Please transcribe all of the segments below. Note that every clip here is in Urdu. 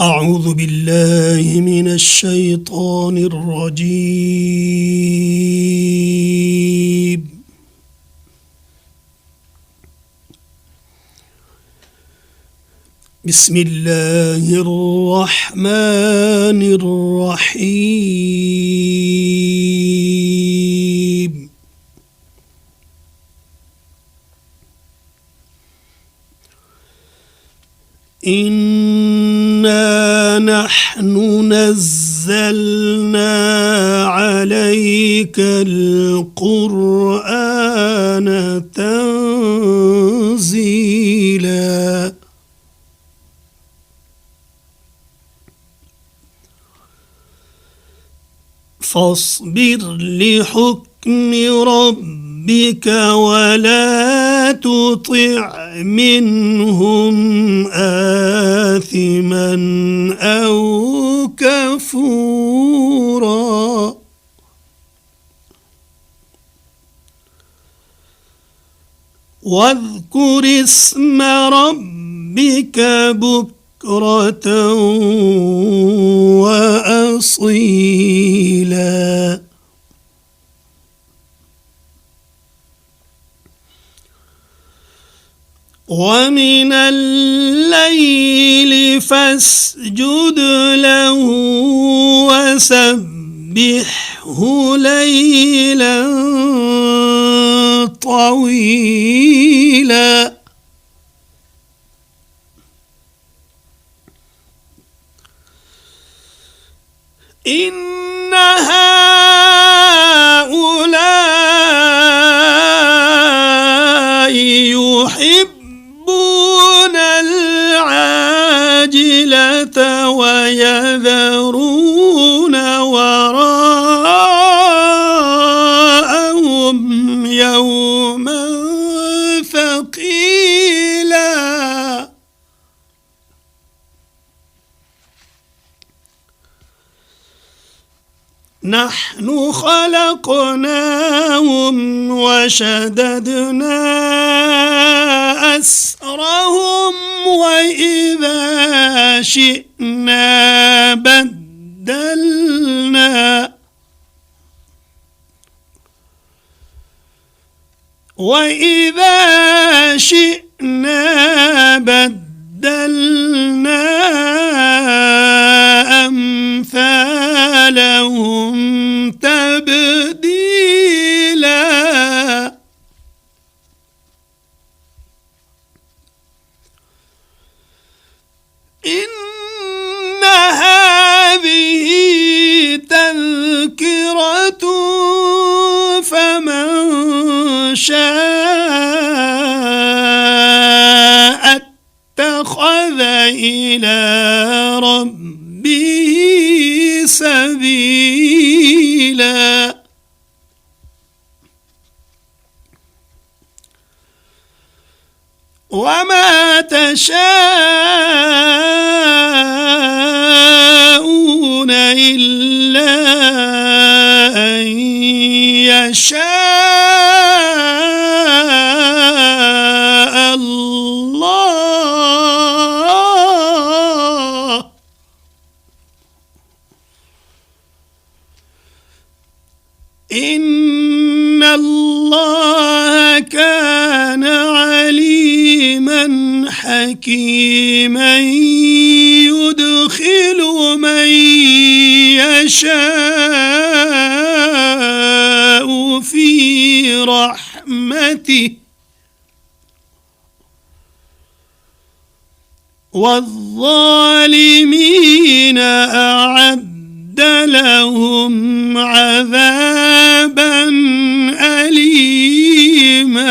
أعوذ بالله من الشيطان الرجيم. بسم الله الرحمن الرحيم. إنا نحن نزلنا عليك القرآن تنزيلا فاصبر لحكم ربك ولا تطع منهم آثما أو كفورا واذكر اسم ربك بكرة وأصيلا ومن الليل فاسجد له وسبحه ليلا طويلا إن هؤلاء يحبون العاجلة ويذرون وراءهم يوما ثقيلا نحن خلقناهم وشددنا أسرهم وإذا شئنا بدلنا أمثالهم تبديلا إن هذه تذكرة فمن شاء اتخذ إلى ربه سبيلا وما تشاءون إلا أن يشاء الله إن الله كان عليما حكيما يدخل من يشاء في رحمته والظالمين أعد لهم عذابا أليما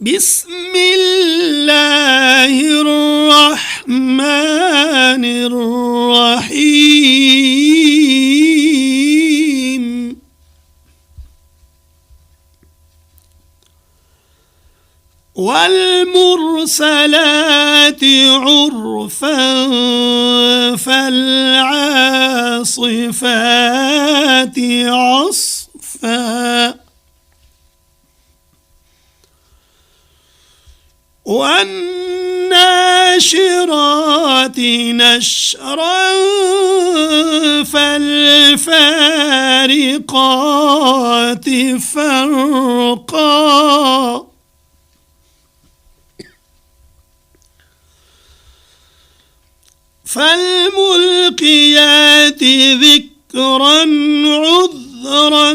بسم الله الرحمن الرحيم والمرسلات عرفا فالعاصفات عصفا والناشرات نشرا فالفارقات فرقا فالملقيات ذكرا عذرا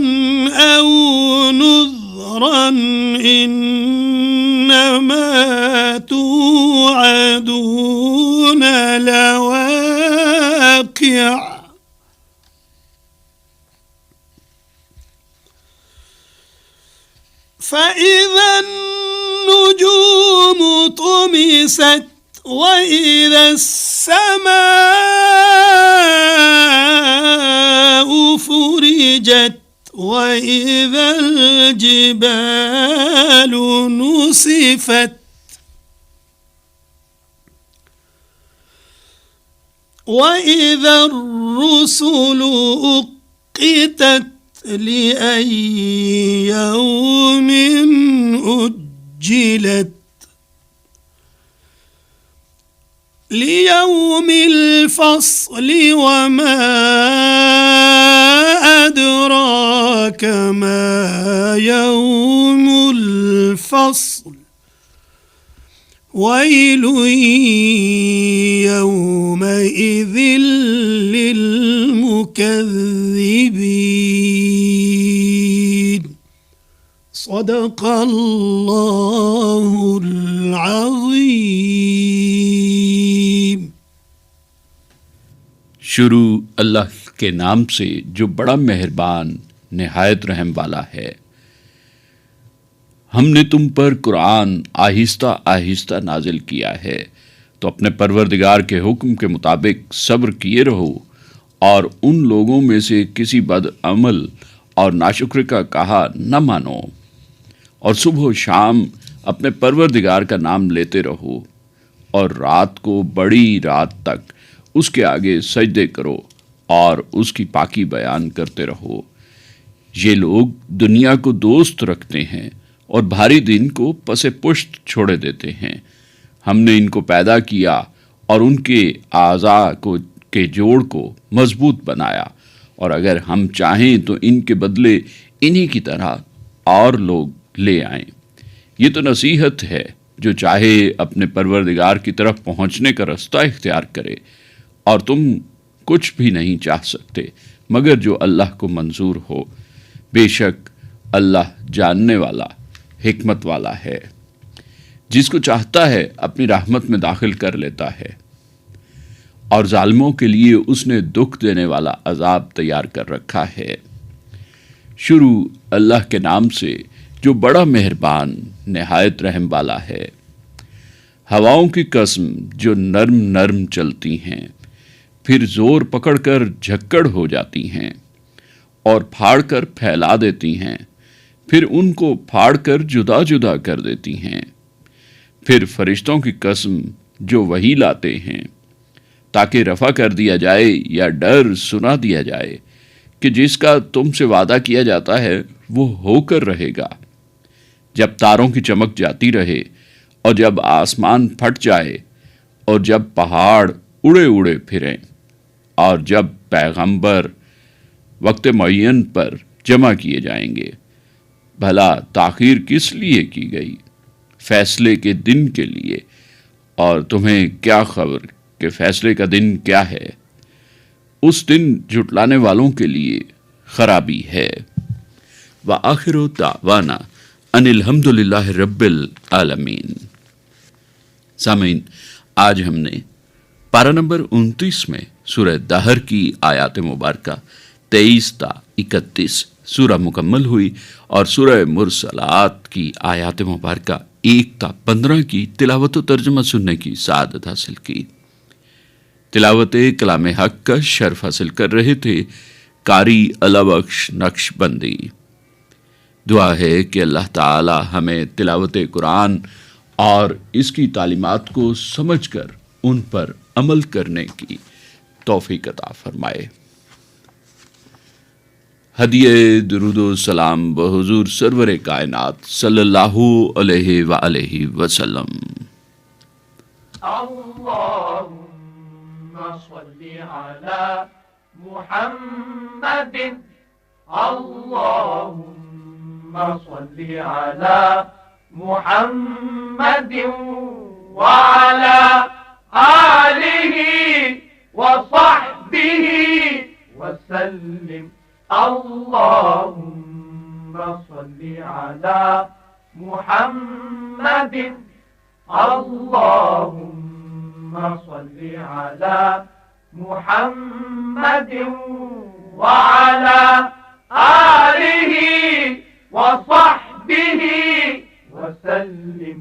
أو نذرا إنما توعدون لواقع فإذا النجوم طمست وإذا السماء فرجت وإذا الجبال نسفت وإذا الرسل أقتت لأي يوم أجلت ليوم الفصل وما أدراك ما يوم الفصل ويل يومئذ للمكذبين صدق الله العظيم. شروع اللہ کے نام سے جو بڑا مہربان نہایت رحم والا ہے. ہم نے تم پر قرآن آہستہ آہستہ نازل کیا ہے تو اپنے پروردگار کے حکم کے مطابق صبر کیے رہو اور ان لوگوں میں سے کسی بد عمل اور ناشکر کا کہا نہ مانو، اور صبح و شام اپنے پروردگار کا نام لیتے رہو اور رات کو بڑی رات تک اس کے آگے سجدے کرو اور اس کی پاکی بیان کرتے رہو. یہ لوگ دنیا کو دوست رکھتے ہیں اور بھاری دن کو پس پشت چھوڑے دیتے ہیں. ہم نے ان کو پیدا کیا اور ان کے اعضاء کے جوڑ کو مضبوط بنایا، اور اگر ہم چاہیں تو ان کے بدلے انہی کی طرح اور لوگ لے آئیں. یہ تو نصیحت ہے، جو چاہے اپنے پروردگار کی طرف پہنچنے کا رستہ اختیار کرے، اور تم کچھ بھی نہیں چاہ سکتے مگر جو اللہ کو منظور ہو. بے شک اللہ جاننے والا حکمت والا ہے. جس کو چاہتا ہے اپنی رحمت میں داخل کر لیتا ہے، اور ظالموں کے لیے اس نے دکھ دینے والا عذاب تیار کر رکھا ہے. شروع اللہ کے نام سے جو بڑا مہربان نہایت رحم والا ہے. ہواؤں کی قسم جو نرم نرم چلتی ہیں، پھر زور پکڑ کر جھکڑ ہو جاتی ہیں اور پھاڑ کر پھیلا دیتی ہیں، پھر ان کو پھاڑ کر جدا جدا کر دیتی ہیں. پھر فرشتوں کی قسم جو وحی لاتے ہیں تاکہ رفع کر دیا جائے یا ڈر سنا دیا جائے کہ جس کا تم سے وعدہ کیا جاتا ہے وہ ہو کر رہے گا. جب تاروں کی چمک جاتی رہے اور جب آسمان پھٹ جائے اور جب پہاڑ اڑے اڑے پھریں اور جب پیغمبر وقت معین پر جمع کیے جائیں گے. بھلا تاخیر کس لیے کی گئی؟ فیصلے کے دن کے لیے. اور تمہیں کیا خبر کہ فیصلے کا دن کیا ہے؟ اس دن جھٹلانے والوں کے لیے خرابی ہے. وآخر دعوانا ان الحمد للہ رب العالمین. سامعین، آج ہم نے پارہ نمبر 29 میں سورہ دہر کی آیات مبارکہ 23 تا 31 سورہ مکمل ہوئی، اور سورہ مرسلات کی آیات مبارکہ 1 تا 15 کی تلاوت و ترجمہ سننے کی سعادت حاصل کی. تلاوت کلام حق کا شرف حاصل کر رہے تھے قاری اللہ بخش نقش بندی. دعا ہے کہ اللہ تعالی ہمیں تلاوت قرآن اور اس کی تعلیمات کو سمجھ کر ان پر عمل کرنے کی توفیق عطا فرمائے. ہدیہ درود و سلام بحضور سرور کائنات صلی اللہ علیہ وآلہ وسلم. اللهم صل على محمد اللهم صل على محمد وعلى آله وصحبه وسلم اللهم صل على محمد اللهم صل على محمد وعلى آله وصحبه وسلم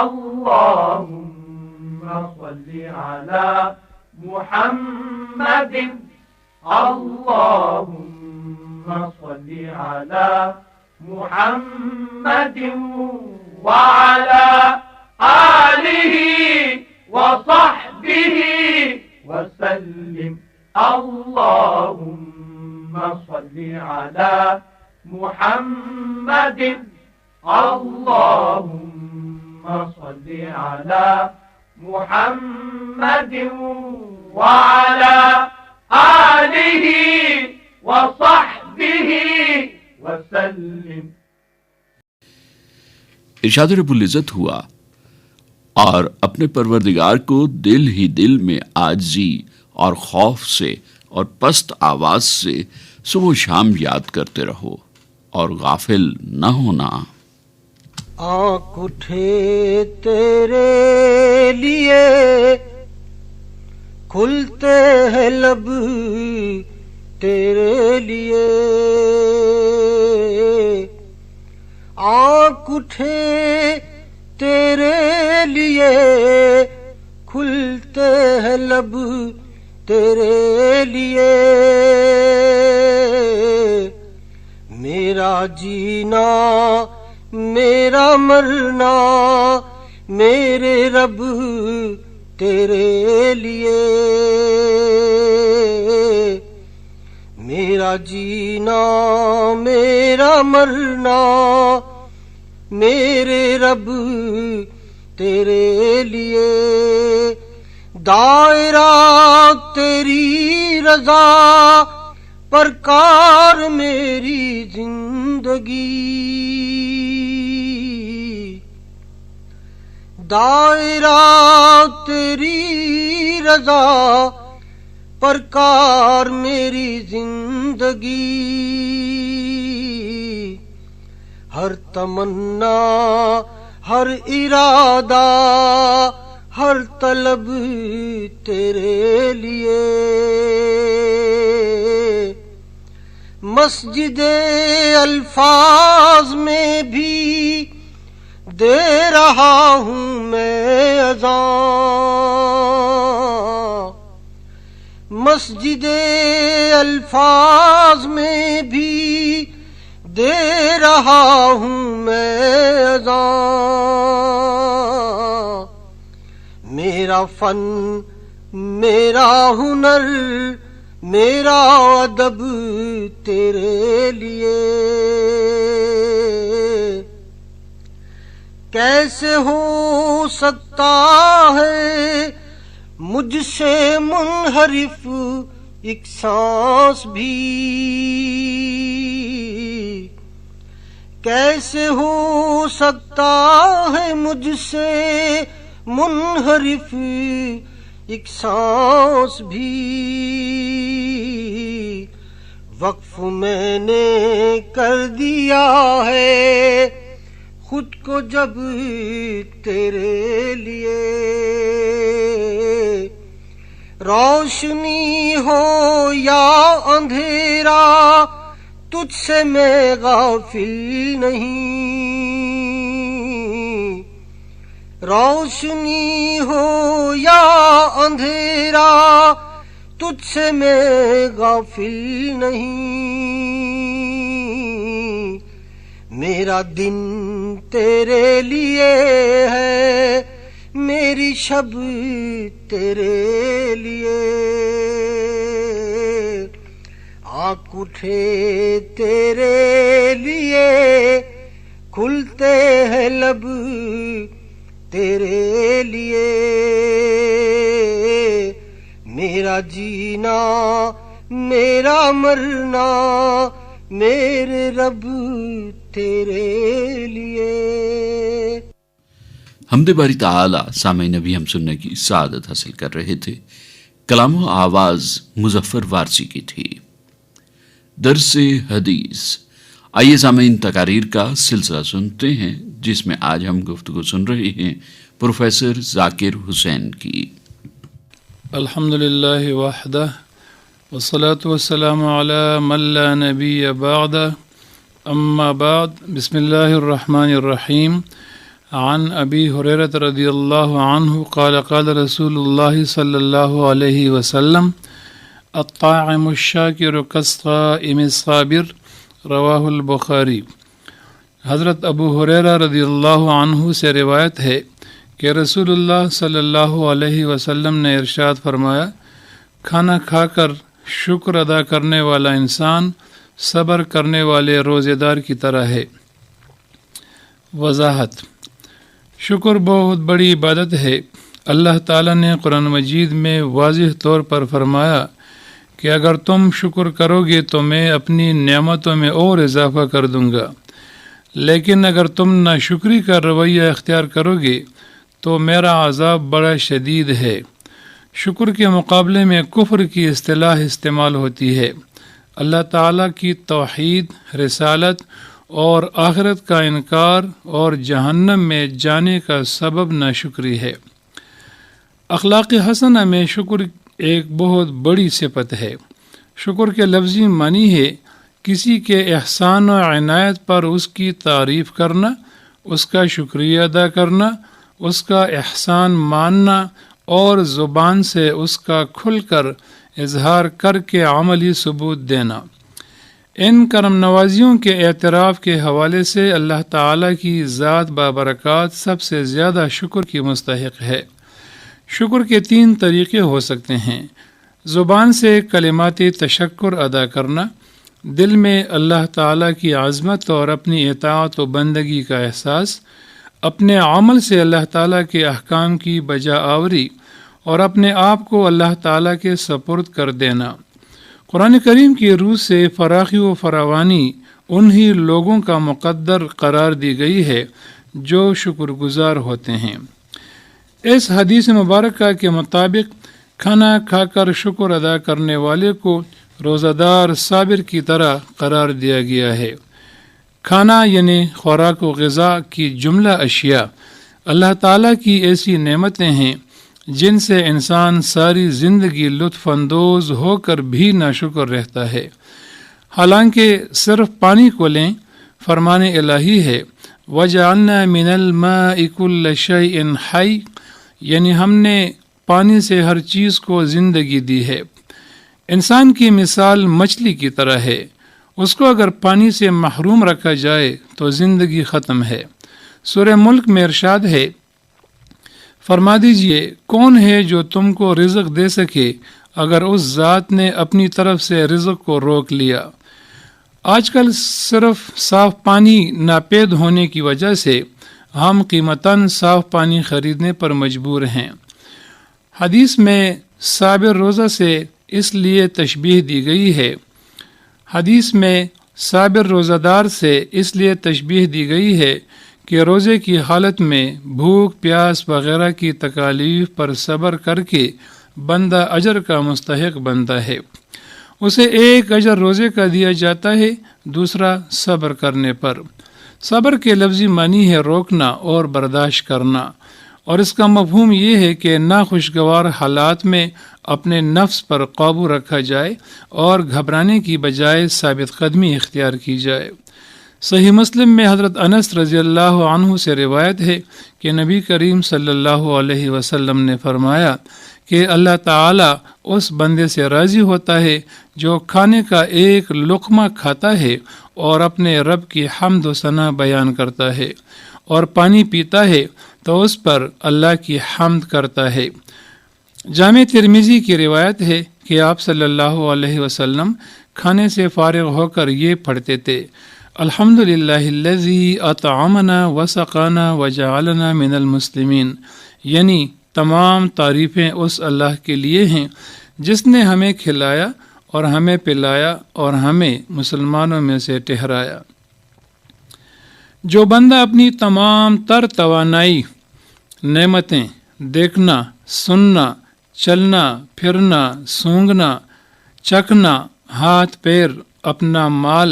اللهم صل على محمد اللهم صل على محمد وعلى آله وصحبه وسلم اللهم صل على محمد اللهم صل على محمد وعلى آله وصحبه وسلم. ارشاد رب العزت ہوا اور اپنے پروردگار کو دل ہی دل میں عاجزی اور خوف سے اور پست آواز سے صبح و شام یاد کرتے رہو اور غافل نہ ہونا. آنکھ اٹھے تیرے لیے کھلتے ہیں لب تیرے لیے آنکھ اٹھے تیرے لیے کھلتے ہیں لب تیرے لیے میرا جینا میرا مرنا میرے رب تیرے لیے میرا جینا میرا مرنا میرے رب تیرے لیے دائرہ تیری رضا پر کار میری زندگی دائرہ تیری رضا پر کار میری زندگی ہر تمنا ہر ارادہ ہر طلب تیرے لیے مسجد الفاظ میں بھی دے رہا ہوں میں اذان مسجد الفاظ میں بھی دے رہا ہوں میں اذان میرا فن میرا ہنر میرا ادب تیرے لیے کیسے ہو سکتا ہے مجھ سے منحرف ایک سانس بھی کیسے ہو سکتا ہے مجھ سے منحرف ایک سانس بھی وقف میں نے کر دیا ہے خود کو جب تیرے لیے روشنی ہو یا اندھیرا تجھ سے میں غافل نہیں روشنی ہو یا اندھیرا تجھ سے میں غافل نہیں میرا دن تیرے لیے ہے میری شب تیرے لیے آنکھ اٹھے تیرے لیے کھلتے ہیں لب تیرے لیے، میرا جینا میرا مرنا میرے رب تیرے لیے۔ حمد باری تعالی سامعین نبی ہم سننے کی سعادت حاصل کر رہے تھے۔ کلام و آواز مظفر وارسی کی تھی۔ درس حدیث، آئیے سامعین تقاریر کا سلسلہ سنتے ہیں، جس میں آج ہم گفتگو سن رہے ہیں پروفیسر ذاکر حسین کی۔ الحمدللہ وحدہ والصلاة والسلام علی من لا نبی بعد، اما بعد، بسم اللہ الرحمن الرحیم۔ عن ابی ہریرہ رضی اللہ عنہ قال قال رسول اللہ صلی اللہ علیہ وسلم الطاعم الشاکر کالصائم الصابر، رواہ البخاری۔ حضرت ابو ہریرہ رضی اللہ عنہ سے روایت ہے کہ رسول اللہ صلی اللہ علیہ وسلم نے ارشاد فرمایا، کھانا کھا کر شکر ادا کرنے والا انسان صبر کرنے والے روزے دار کی طرح ہے۔ وضاحت: شکر بہت بڑی عبادت ہے۔ اللہ تعالیٰ نے قرآن مجید میں واضح طور پر فرمایا کہ اگر تم شکر کرو گے تو میں اپنی نعمتوں میں اور اضافہ کر دوں گا، لیکن اگر تم ناشکری کا رویہ اختیار کرو گے تو میرا عذاب بڑا شدید ہے۔ شکر کے مقابلے میں کفر کی اصطلاح استعمال ہوتی ہے۔ اللہ تعالیٰ کی توحید، رسالت اور آخرت کا انکار اور جہنم میں جانے کا سبب ناشکری ہے۔ اخلاق حسنہ میں شکر ایک بہت بڑی صفت ہے۔ شکر کے لفظی معنی ہے کسی کے احسان و عنایت پر اس کی تعریف کرنا، اس کا شکریہ ادا کرنا، اس کا احسان ماننا اور زبان سے اس کا کھل کر اظہار کر کے عملی ثبوت دینا۔ ان کرم نوازیوں کے اعتراف کے حوالے سے اللہ تعالیٰ کی ذات بابرکات سب سے زیادہ شکر کی مستحق ہے۔ شکر کے 3 طریقے ہو سکتے ہیں: زبان سے کلمات تشکر ادا کرنا، دل میں اللہ تعالیٰ کی عظمت اور اپنی اطاعت و بندگی کا احساس، اپنے عمل سے اللہ تعالیٰ کے احکام کی بجا آوری اور اپنے آپ کو اللہ تعالیٰ کے سپرد کر دینا۔ قرآن کریم کی روح سے فراخی و فراوانی انہی لوگوں کا مقدر قرار دی گئی ہے جو شکر گزار ہوتے ہیں۔ اس حدیث مبارکہ کے مطابق کھانا کھا کر شکر ادا کرنے والے کو روزہ دار صابر کی طرح قرار دیا گیا ہے۔ کھانا یعنی خوراک و غذا کی جملہ اشیاء اللہ تعالیٰ کی ایسی نعمتیں ہیں جن سے انسان ساری زندگی لطف اندوز ہو کر بھی ناشکر رہتا ہے۔ حالانکہ صرف پانی کو لیں، فرمان الہی ہے وَجَعَلْنَا مِنَ الْمَاءِ كُلَّ شَيْءٍ حَيٍّ، یعنی ہم نے پانی سے ہر چیز کو زندگی دی ہے۔ انسان کی مثال مچھلی کی طرح ہے، اس کو اگر پانی سے محروم رکھا جائے تو زندگی ختم ہے۔ سورہ ملک میں ارشاد ہے، فرما دیجئے کون ہے جو تم کو رزق دے سکے اگر اس ذات نے اپنی طرف سے رزق کو روک لیا۔ آج کل صرف صاف پانی ناپید ہونے کی وجہ سے ہم قیمتاً صاف پانی خریدنے پر مجبور ہیں۔ حدیث میں صابر روزہ سے اس لیے تشبیہ دی گئی ہے حدیث میں صابر روزہ دار سے اس لیے تشبیہ دی گئی ہے کہ روزے کی حالت میں بھوک پیاس وغیرہ کی تکالیف پر صبر کر کے بندہ اجر کا مستحق بنتا ہے۔ اسے ایک اجر روزے کا دیا جاتا ہے، دوسرا صبر کرنے پر۔ صبر کے لفظی معنی ہے روکنا اور برداشت کرنا، اور اس کا مفہوم یہ ہے کہ ناخوشگوار حالات میں اپنے نفس پر قابو رکھا جائے اور گھبرانے کی بجائے ثابت قدمی اختیار کی جائے۔ صحیح مسلم میں حضرت انس رضی اللہ عنہ سے روایت ہے کہ نبی کریم صلی اللہ علیہ وسلم نے فرمایا کہ اللہ تعالیٰ اس بندے سے راضی ہوتا ہے جو کھانے کا ایک لقمہ کھاتا ہے اور اپنے رب کی حمد و ثنا بیان کرتا ہے، اور پانی پیتا ہے تو اس پر اللہ کی حمد کرتا ہے۔ جامع ترمذی کی روایت ہے کہ آپ صلی اللہ علیہ وسلم کھانے سے فارغ ہو کر یہ پڑھتے تھے، الحمدللہ الذی اطعمنا وسقانا وجعلنا من المسلمین، یعنی تمام تعریفیں اس اللہ کے لیے ہیں جس نے ہمیں کھلایا اور ہمیں پلایا اور ہمیں مسلمانوں میں سے ٹھہرایا۔ جو بندہ اپنی تمام تر توانائی، نعمتیں، دیکھنا، سننا، چلنا، پھرنا، سونگھنا، چکھنا، ہاتھ پیر، اپنا مال،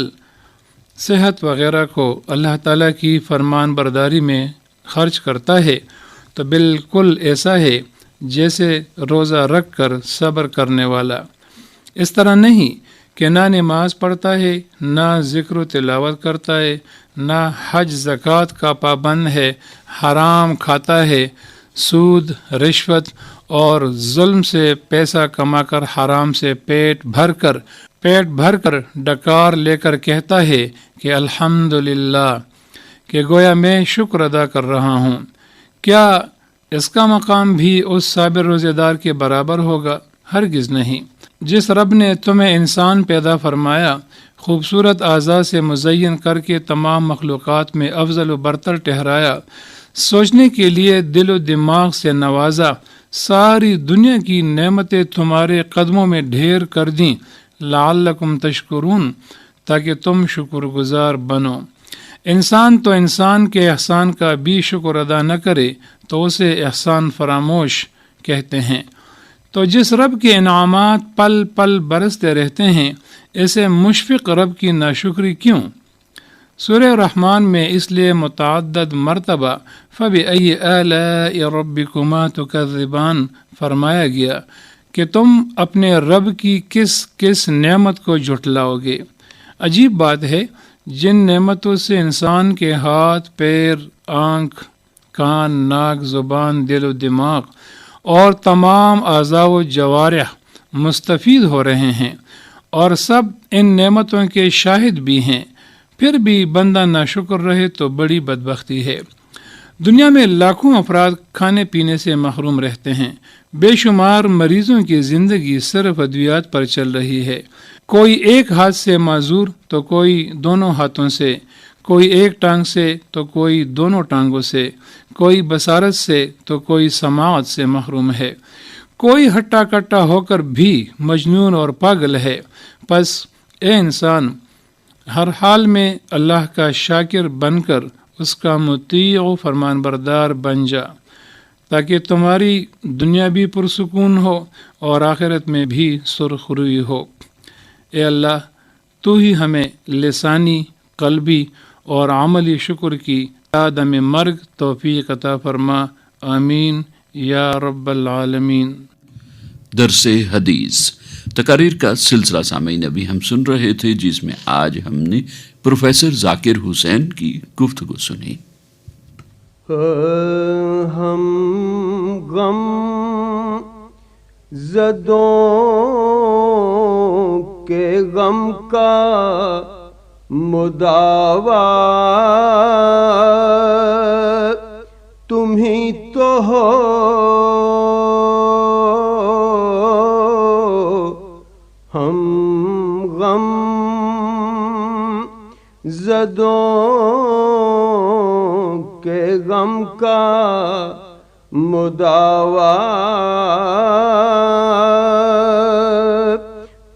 صحت وغیرہ کو اللہ تعالیٰ کی فرمان برداری میں خرچ کرتا ہے تو بالکل ایسا ہے جیسے روزہ رکھ کر صبر کرنے والا۔ اس طرح نہیں کہ نہ نماز پڑھتا ہے، نہ ذکر و تلاوت کرتا ہے، نہ حج زکوٰۃ کا پابند ہے، حرام کھاتا ہے، سود، رشوت اور ظلم سے پیسہ کما کر حرام سے پیٹ بھر کر ڈکار لے کر کہتا ہے کہ الحمدللہ، کہ گویا میں شکر ادا کر رہا ہوں۔ کیا اس کا مقام بھی اس صابر روزے دار کے برابر ہوگا؟ ہرگز نہیں۔ جس رب نے تمہیں انسان پیدا فرمایا، خوبصورت اعضاء سے مزین کر کے تمام مخلوقات میں افضل و برتر ٹھہرایا، سوچنے کے لیے دل و دماغ سے نوازا، ساری دنیا کی نعمتیں تمہارے قدموں میں ڈھیر کر دیں، لعلکم تشکرون، تاکہ تم شکر گزار بنو۔ انسان تو انسان کے احسان کا بھی شکر ادا نہ کرے تو اسے احسان فراموش کہتے ہیں۔ تو جس رب کے انعامات پل پل برستے رہتے ہیں، ایسے مشفق رب کی ناشکری کیوں؟ سورہ رحمان میں اس لیے متعدد مرتبہ فَبِأَيِّ آلَاءِ رَبِّكُمَا تُكَذِّبَانِ فرمایا گیا کہ تم اپنے رب کی کس کس نعمت کو جھٹلاؤ گے۔ عجیب بات ہے، جن نعمتوں سے انسان کے ہاتھ، پیر، آنکھ، کان، ناک، زبان، دل و دماغ اور تمام اعضاء و جوارح مستفید ہو رہے ہیں اور سب ان نعمتوں کے شاہد بھی ہیں، پھر بھی بندہ ناشکر رہے تو بڑی بدبختی ہے۔ دنیا میں لاکھوں افراد کھانے پینے سے محروم رہتے ہیں، بے شمار مریضوں کی زندگی صرف ادویات پر چل رہی ہے، کوئی ایک ہاتھ سے معذور تو کوئی دونوں ہاتھوں سے، کوئی ایک ٹانگ سے تو کوئی دونوں ٹانگوں سے، کوئی بصارت سے تو کوئی سماعت سے محروم ہے، کوئی ہٹا کٹا ہو کر بھی مجنون اور پاگل ہے۔ پس اے انسان، ہر حال میں اللہ کا شاکر بن کر اس کا مطیع و فرمان بردار بن جا، تاکہ تمہاری دنیا بھی پرسکون ہو اور آخرت میں بھی سرخروئی ہو۔ اے اللہ، تو ہی ہمیں لسانی، قلبی اور عملی شکر کی عدم مرگ توفیق عطا فرما، آمین یا رب العالمین۔ درس حدیث تقاریر کا سلسلہ سامعین ابھی ہم سن رہے تھے، جس میں آج ہم نے پروفیسر ذاکر حسین کی گفتگو سنی۔ ہم غم زدوں کے غم کا مداوا تم ہی تو ہو، ہم غم زدوں کے غم کا مداوا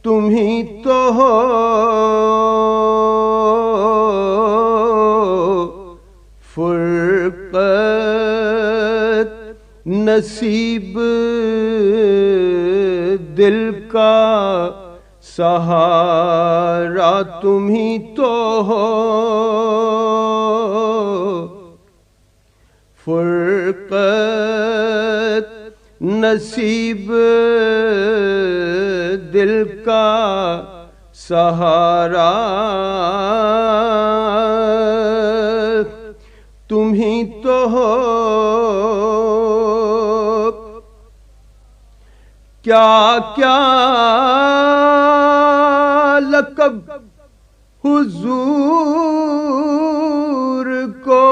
تم ہی تو ہو، فرقت نصیب دل کا سہارا تم ہی تو ہو، فرقت نصیب دل کا سہارا تم ہی تو ہو، کیا کیا لقب حضور کو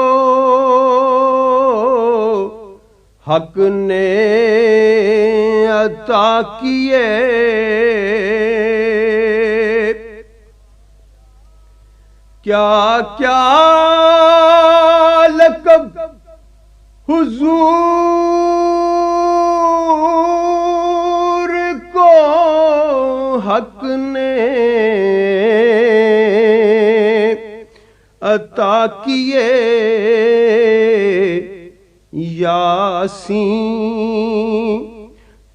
حق نے عطا کیے، کیا کیا لقب حضور کو حق نے عطا کیے یاسین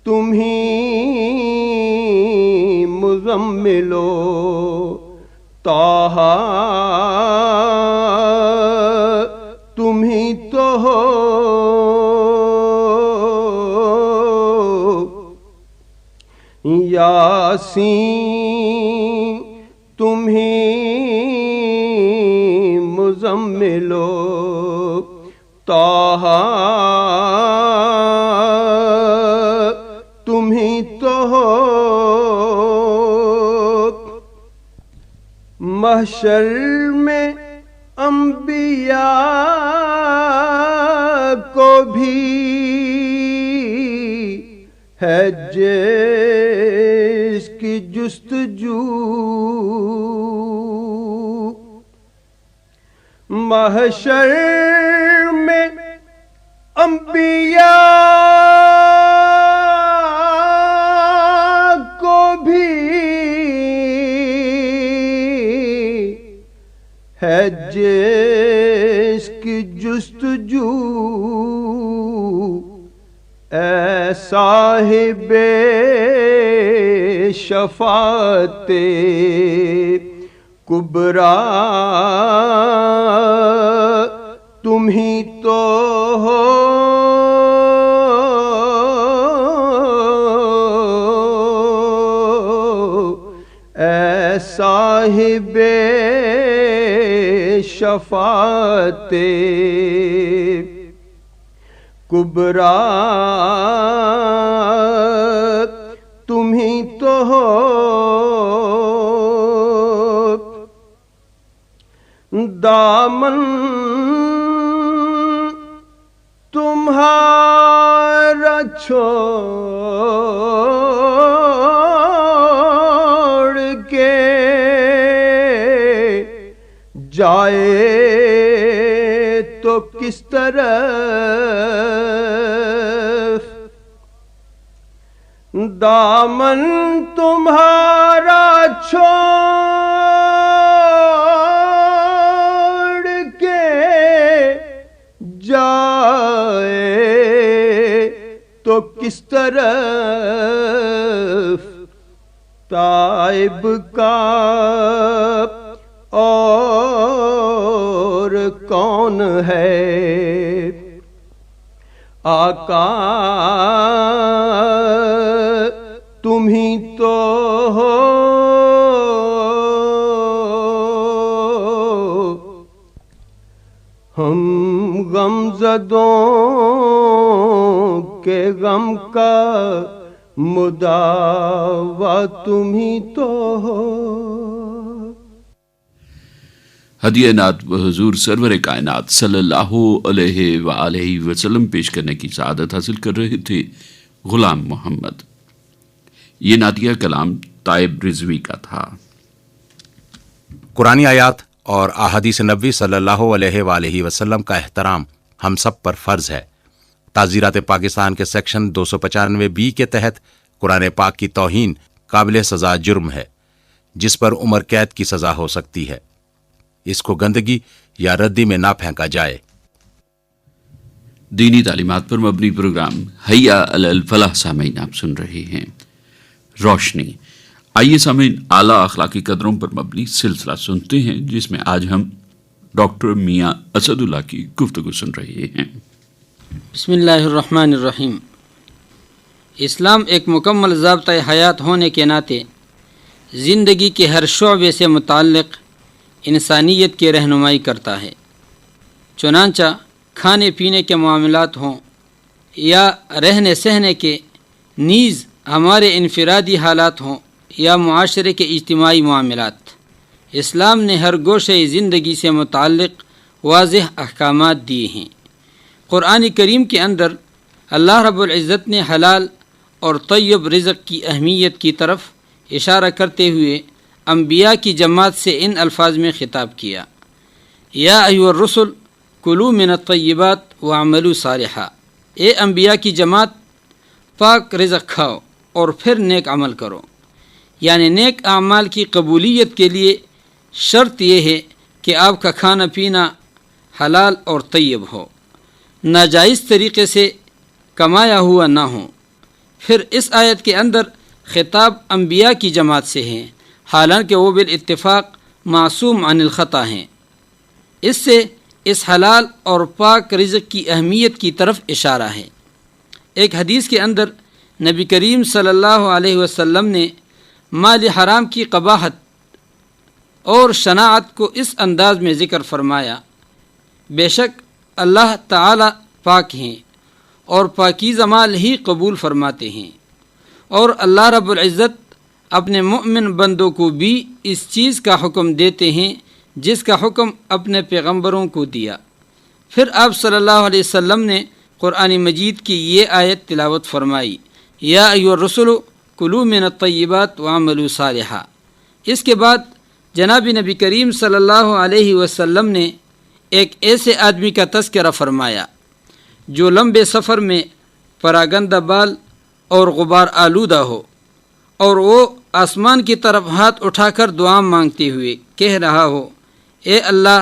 تمہیں مزملو طٰہٰ تمہیں تو ہو یاسین تمہیں مزملو طٰہٰ تمہیں تو ہو محشر میں انبیاء کو بھی ہے جس کی جستجو محشر میں انبیاء کو بھی ہے جس کی جستجو اے صاحب شفاعت کبریٰ تمہیں تو ہو اے صاحب شفاعت کبریٰ تمہیں تو ہو دامن تمہارا چھوڑ کے جائے تو کس طرف دامن تمہارا چھوڑ کے جائے تو کس طرف تائب کا اور کون ہے آقا تمہیں تو ہو ہم غم زدوں کے غم کا مداوا تمہیں تو ہو ہدیہ نعت حضور سرور کائنات صلی اللہ علیہ وآلہ وسلم پیش کرنے کی سعادت حاصل کر رہے تھے غلام محمد۔ یہ نعتیہ کلام طائب رضوی کا تھا۔ قرآنی آیات اور احادیث نبوی صلی اللہ علیہ وآلہ وسلم کا احترام ہم سب پر فرض ہے۔ تعزیرات پاکستان کے سیکشن 295B کے تحت قرآن پاک کی توہین قابل سزا جرم ہے، جس پر عمر قید کی سزا ہو سکتی ہے۔ اس کو گندگی یا ردی میں نہ پھینکا جائے۔ دینی تعلیمات پر مبنی پروگرام حیا علی الفلاح سامعین آپ سن رہے ہیں۔ روشنی، آئیے سامعین اعلیٰ اخلاقی قدروں پر مبنی سلسلہ سنتے ہیں، جس میں آج ہم ڈاکٹر میاں اسد اللہ کی گفتگو سن رہے ہیں۔ بسم اللہ الرحمن الرحیم۔ اسلام ایک مکمل ضابطۂ حیات ہونے کے ناطے زندگی کے ہر شعبے سے متعلق انسانیت کی رہنمائی کرتا ہے، چنانچہ کھانے پینے کے معاملات ہوں یا رہنے سہنے کے، نیز ہمارے انفرادی حالات ہوں یا معاشرے کے اجتماعی معاملات، اسلام نے ہر گوشے زندگی سے متعلق واضح احکامات دیے ہیں۔ قرآن کریم کے اندر اللہ رب العزت نے حلال اور طیب رزق کی اہمیت کی طرف اشارہ کرتے ہوئے انبیاء کی جماعت سے ان الفاظ میں خطاب کیا، یا ایھا الرسل کلوا من الطیبات واعملوا صالحا، اے انبیاء کی جماعت پاک رزق کھاؤ اور پھر نیک عمل کرو۔ یعنی نیک اعمال کی قبولیت کے لیے شرط یہ ہے کہ آپ کا کھانا پینا حلال اور طیب ہو، ناجائز طریقے سے کمایا ہوا نہ ہو۔ پھر اس آیت کے اندر خطاب انبیاء کی جماعت سے ہے، حالانکہ وہ بالاتفاق معصوم عن الخطا ہیں۔ اس سے اس حلال اور پاک رزق کی اہمیت کی طرف اشارہ ہے۔ ایک حدیث کے اندر نبی کریم صلی اللہ علیہ وسلم نے مال حرام کی قباحت اور شناعت کو اس انداز میں ذکر فرمایا، بے شک اللہ تعالی پاک ہیں اور پاکیزہ مال ہی قبول فرماتے ہیں، اور اللہ رب العزت اپنے مؤمن بندوں کو بھی اس چیز کا حکم دیتے ہیں جس کا حکم اپنے پیغمبروں کو دیا۔ پھر آپ صلی اللہ علیہ وسلم نے قرآن مجید کی یہ آیت تلاوت فرمائی، یا ایھا الرسل کلوا من الطیبات واعملوا صالحا۔ اس کے بعد جناب نبی کریم صلی اللہ علیہ وسلم نے ایک ایسے آدمی کا تذکرہ فرمایا جو لمبے سفر میں پراگندہ بال اور غبار آلودہ ہو، اور وہ آسمان کی طرف ہاتھ اٹھا کر دعا مانگتے ہوئے کہہ رہا ہو، اے اللہ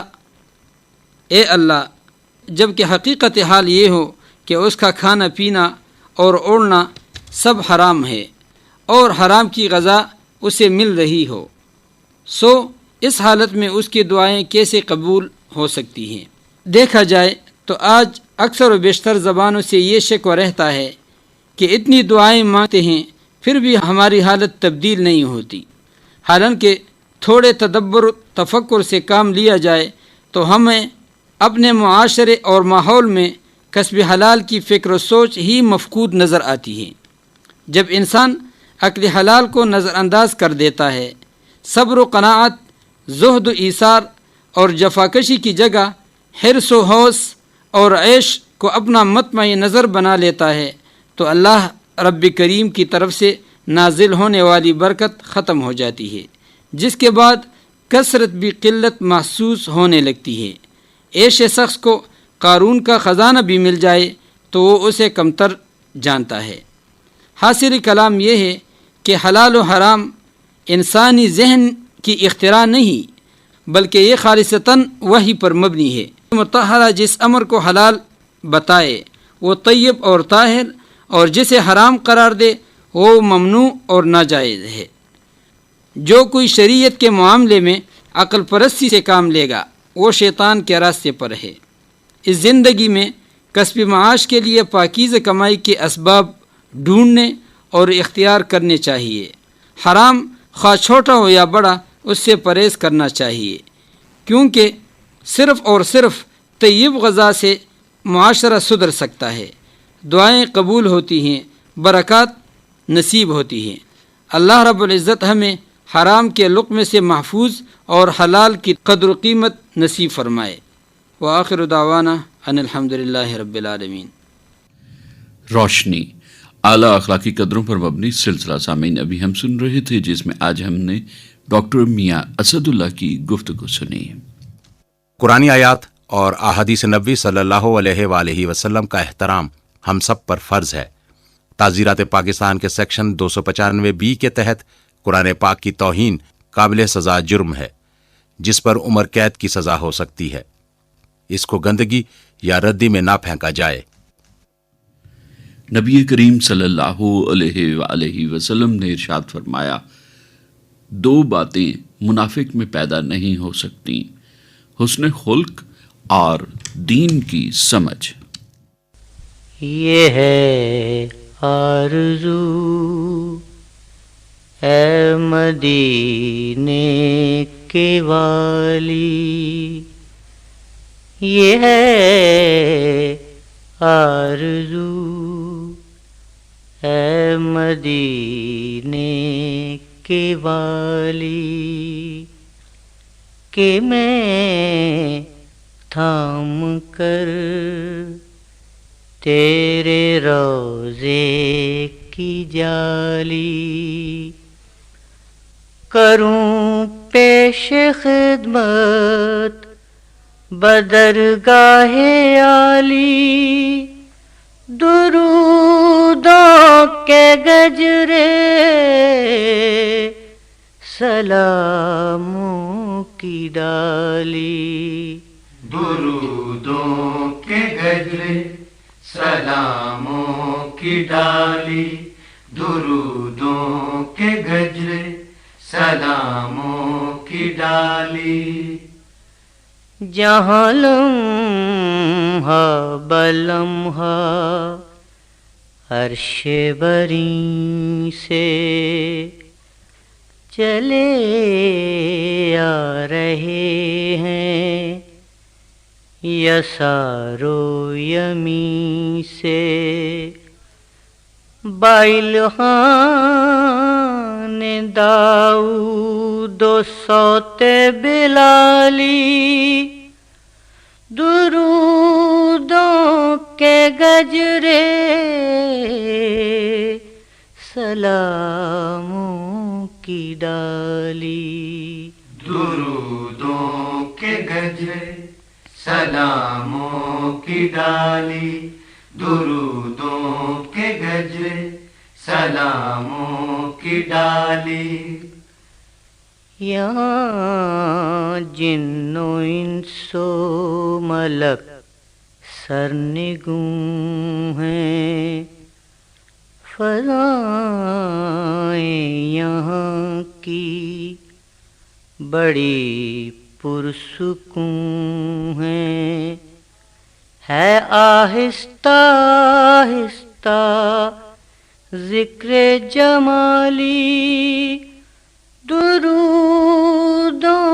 اے اللہ، جب کہ حقیقت حال یہ ہو کہ اس کا کھانا پینا اور اوڑھنا سب حرام ہے اور حرام کی غذا اسے مل رہی ہو، سو اس حالت میں اس کی دعائیں کیسے قبول ہو سکتی ہیں؟ دیکھا جائے تو آج اکثر و بیشتر زبانوں سے یہ شکوہ رہتا ہے کہ اتنی دعائیں مانگتے ہیں پھر بھی ہماری حالت تبدیل نہیں ہوتی، حالانکہ تھوڑے تدبر و تفکر سے کام لیا جائے تو ہمیں اپنے معاشرے اور ماحول میں کسب حلال کی فکر و سوچ ہی مفقود نظر آتی ہے۔ جب انسان عقل حلال کو نظر انداز کر دیتا ہے، صبر و قناعت، زہد و ایثار اور جفاکشی کی جگہ حرص و حوص اور عیش کو اپنا مطمع نظر بنا لیتا ہے، تو اللہ رب کریم کی طرف سے نازل ہونے والی برکت ختم ہو جاتی ہے، جس کے بعد کثرت بھی قلت محسوس ہونے لگتی ہے۔ ایسے شخص کو قارون کا خزانہ بھی مل جائے تو وہ اسے کمتر جانتا ہے۔ حاصل کلام یہ ہے کہ حلال و حرام انسانی ذہن کی اختراع نہیں، بلکہ یہ خالصتاً وحی پر مبنی ہے۔ مطہرہ جس امر کو حلال بتائے وہ طیب اور طاہر، اور جسے حرام قرار دے وہ ممنوع اور ناجائز ہے۔ جو کوئی شریعت کے معاملے میں عقل پرستی سے کام لے گا وہ شیطان کے راستے پر ہے۔ اس زندگی میں کسب معاش کے لیے پاکیزہ کمائی کے اسباب ڈھونڈنے اور اختیار کرنے چاہیے۔ حرام خواہ چھوٹا ہو یا بڑا اس سے پرہیز کرنا چاہیے، کیونکہ صرف اور صرف طیب غذا سے معاشرہ سدھر سکتا ہے، دعائیں قبول ہوتی ہیں، برکات نصیب ہوتی ہیں۔ اللہ رب العزت ہمیں حرام کے لقمے سے محفوظ اور حلال کی قدر و قیمت نصیب فرمائے۔ وآخر دعوانا ان الحمدللہ رب العالمین۔ روشنی اعلیٰ اخلاقی قدروں پر مبنی سلسلہ سامعین ابھی ہم سن رہے تھے، جس میں آج ہم نے ڈاکٹر میاں اسد اللہ کی گفتگو سنی۔ قرآنی آیات اور احادیث نبوی صلی اللہ علیہ وآلہ وسلم کا احترام ہم سب پر فرض ہے۔ تعزیرات پاکستان کے سیکشن 295 کے تحت قرآن پاک کی توہین قابل سزا جرم ہے، جس پر عمر قید کی سزا ہو سکتی ہے۔ اس کو گندگی یا ردی میں نہ پھینکا جائے۔ نبی کریم صلی اللہ علیہ وآلہ وسلم نے ارشاد فرمایا، دو باتیں منافق میں پیدا نہیں ہو سکتی، حسن خلق اور دین کی سمجھ۔ یہ ہے آرزو اے مدینے کے والی، یہ ہے آرزو اے مدینے کے والی، کہ میں تھام کر تیرے روضے کی جالی کروں پیش خدمت بدرگاہ عالی، درودوں کے گجرے سلاموں کی ڈالی، درودوں کے گجرے سلاموں کی ڈالی، درودوں کے گجرے سلاموں کی ڈالی، جہاں لمحہ بلمحہ عرش بری سے چلے آ رہے ہیں یسار و یمین سے، بائلہان داؤد و صوت بلالی، درودوں کے گجرے سلاموں کی ڈالی، درودوں کے گجرے سلاموں کی ڈالی، درودوں کے گجرے سلاموں کی ڈالی، یہاں جن و انس و ملک سرنگوں ہیں، فضائیں یہاں کی بڑی پرسکون ہے آہستہ آہستہ ذکر جمالی، درودوں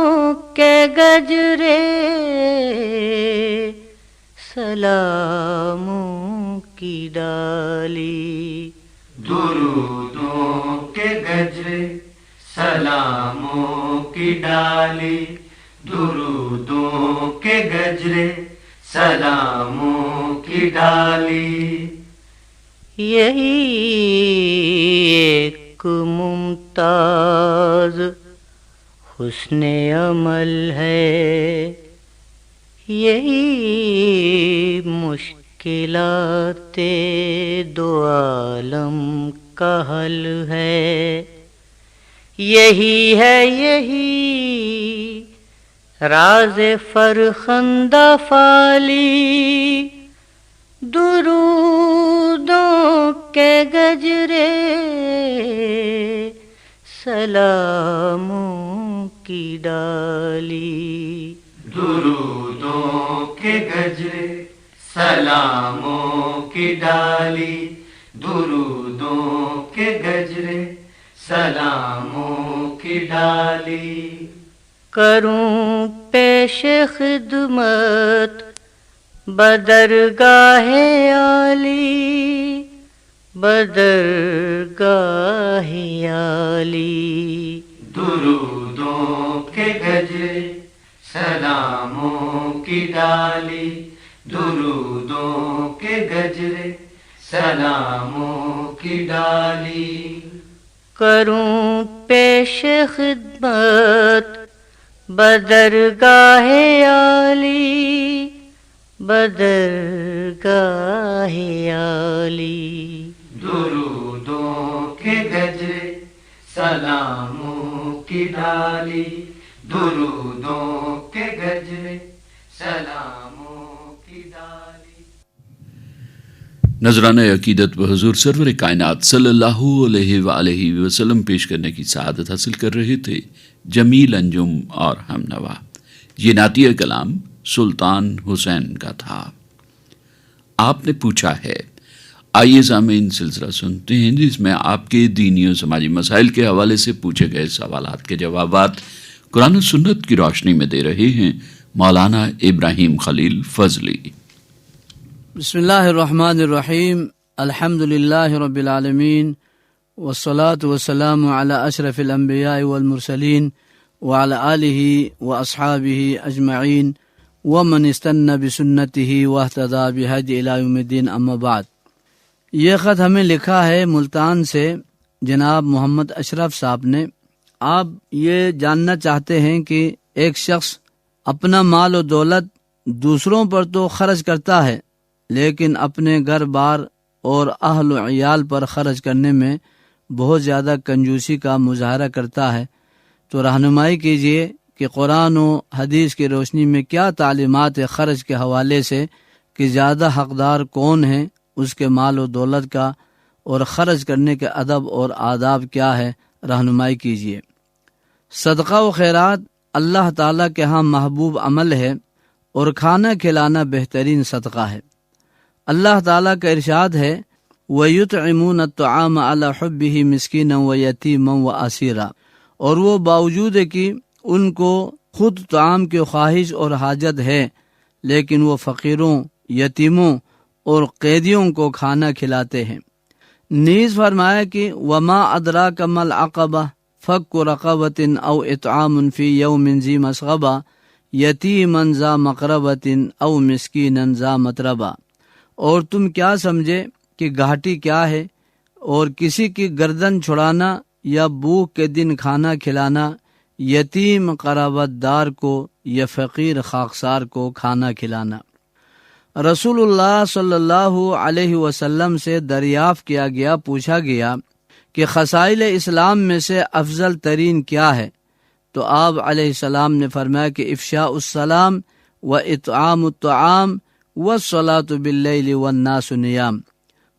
کے گجرے سلاموں کی ڈالی، درودوں کے گجرے سلاموں کی ڈالی، درودوں کے گجرے سلاموں کی ڈالی، یہی ایک ممتاز حسن عمل ہے، یہی مشکلات دو عالم کا حل ہے، یہی ہے یہی راز فرخندہ فالی، درودوں کے گجرے سلاموں کی ڈالی، درودوں کے گجرے سلاموں کی ڈالی، درودوں کے گجرے سلاموں کی ڈالی، کروں پیش خدمت بدرگاہ عالی، بدرگاہ عالی، درودوں کے گجرے سلاموں کی ڈالی، درودوں کے گجرے سلاموں کی ڈالی، کروں پیش خدمت بدرگاہ عالی، بدرگاہ عالی، درودوں کے گجرے سلاموں کی ڈالی، درودوں کے گجرے سلاموں کی ڈالی۔ نذرانہ عقیدت و حضور سرور کائنات صلی اللہ علیہ وآلہ وسلم پیش کرنے کی سعادت حاصل کر رہے تھے جمیل انجم اور ہم نوا۔ یہ نعتیہ کلام سلطان حسین کا تھا۔ آپ نے پوچھا ہے، آئیے سامعین سلسلہ سنتے ہیں جس میں آپ کے دینی و سماجی مسائل کے حوالے سے پوچھے گئے سوالات کے جوابات قرآن و سنت کی روشنی میں دے رہے ہیں مولانا ابراہیم خلیل فضلی۔ بسم اللہ الرحمن الرحیم، الحمد للہ رب العالمین، والصلاة والسلام علی اشرف الانبیاء والمرسلین وعلی آلہ واصحابہ اجمعین ومن استنى بسنته واهتدى بهدي الى يوم الدین، اما بعد۔ یہ خط ہمیں لکھا ہے ملتان سے جناب محمد اشرف صاحب نے۔ آپ یہ جاننا چاہتے ہیں کہ ایک شخص اپنا مال و دولت دوسروں پر تو خرچ کرتا ہے، لیکن اپنے گھر بار اور اہل و عیال پر خرچ کرنے میں بہت زیادہ کنجوسی کا مظاہرہ کرتا ہے، تو رہنمائی کیجیے کہ قرآن و حدیث کی روشنی میں کیا تعلیمات ہے خرچ کے حوالے سے، کہ زیادہ حقدار کون ہے اس کے مال و دولت کا، اور خرچ کرنے کے ادب اور آداب کیا ہے، رہنمائی کیجیے۔ صدقہ و خیرات اللہ تعالیٰ کے ہاں محبوب عمل ہے، اور کھانا کھلانا بہترین صدقہ ہے۔ اللہ تعالیٰ کا ارشاد ہے وَيُطْعِمُونَ الطَّعَامَ عَلَى حُبِّهِ مِسْكِينًا وَيَتِيمًا وَأَسِيرًا، اور وہ باوجود کہ ان کو خود طعام کی خواہش اور حاجت ہے، لیکن وہ فقیروں، یتیموں اور قیدیوں کو کھانا کھلاتے ہیں۔ نیز فرمایا کہ وَمَا أَدْرَاكَ مَا الْعَقَبَةُ فَكُّ رَقَبَةٍ أَوْ إِطْعَامٌ فِي يَوْمٍ ذِي مَسْغَبَةٍ یتیماً ذا مقربۃ او مسکیناً ذا متربہ، اور تم کیا سمجھے کہ گھاٹی کیا ہے، اور کسی کی گردن چھڑانا یا بھوک کے دن کھانا کھلانا، یتیم قرابت دار کو یا فقیر خاکسار کو کھانا کھلانا۔ رسول اللہ صلی اللہ علیہ وسلم سے دریافت کیا گیا، پوچھا گیا کہ خصائل اسلام میں سے افضل ترین کیا ہے؟ تو آپ علیہ السلام نے فرمایا کہ افشاء السلام و اطعام الطعام والصلاة باللیل والناس نیام،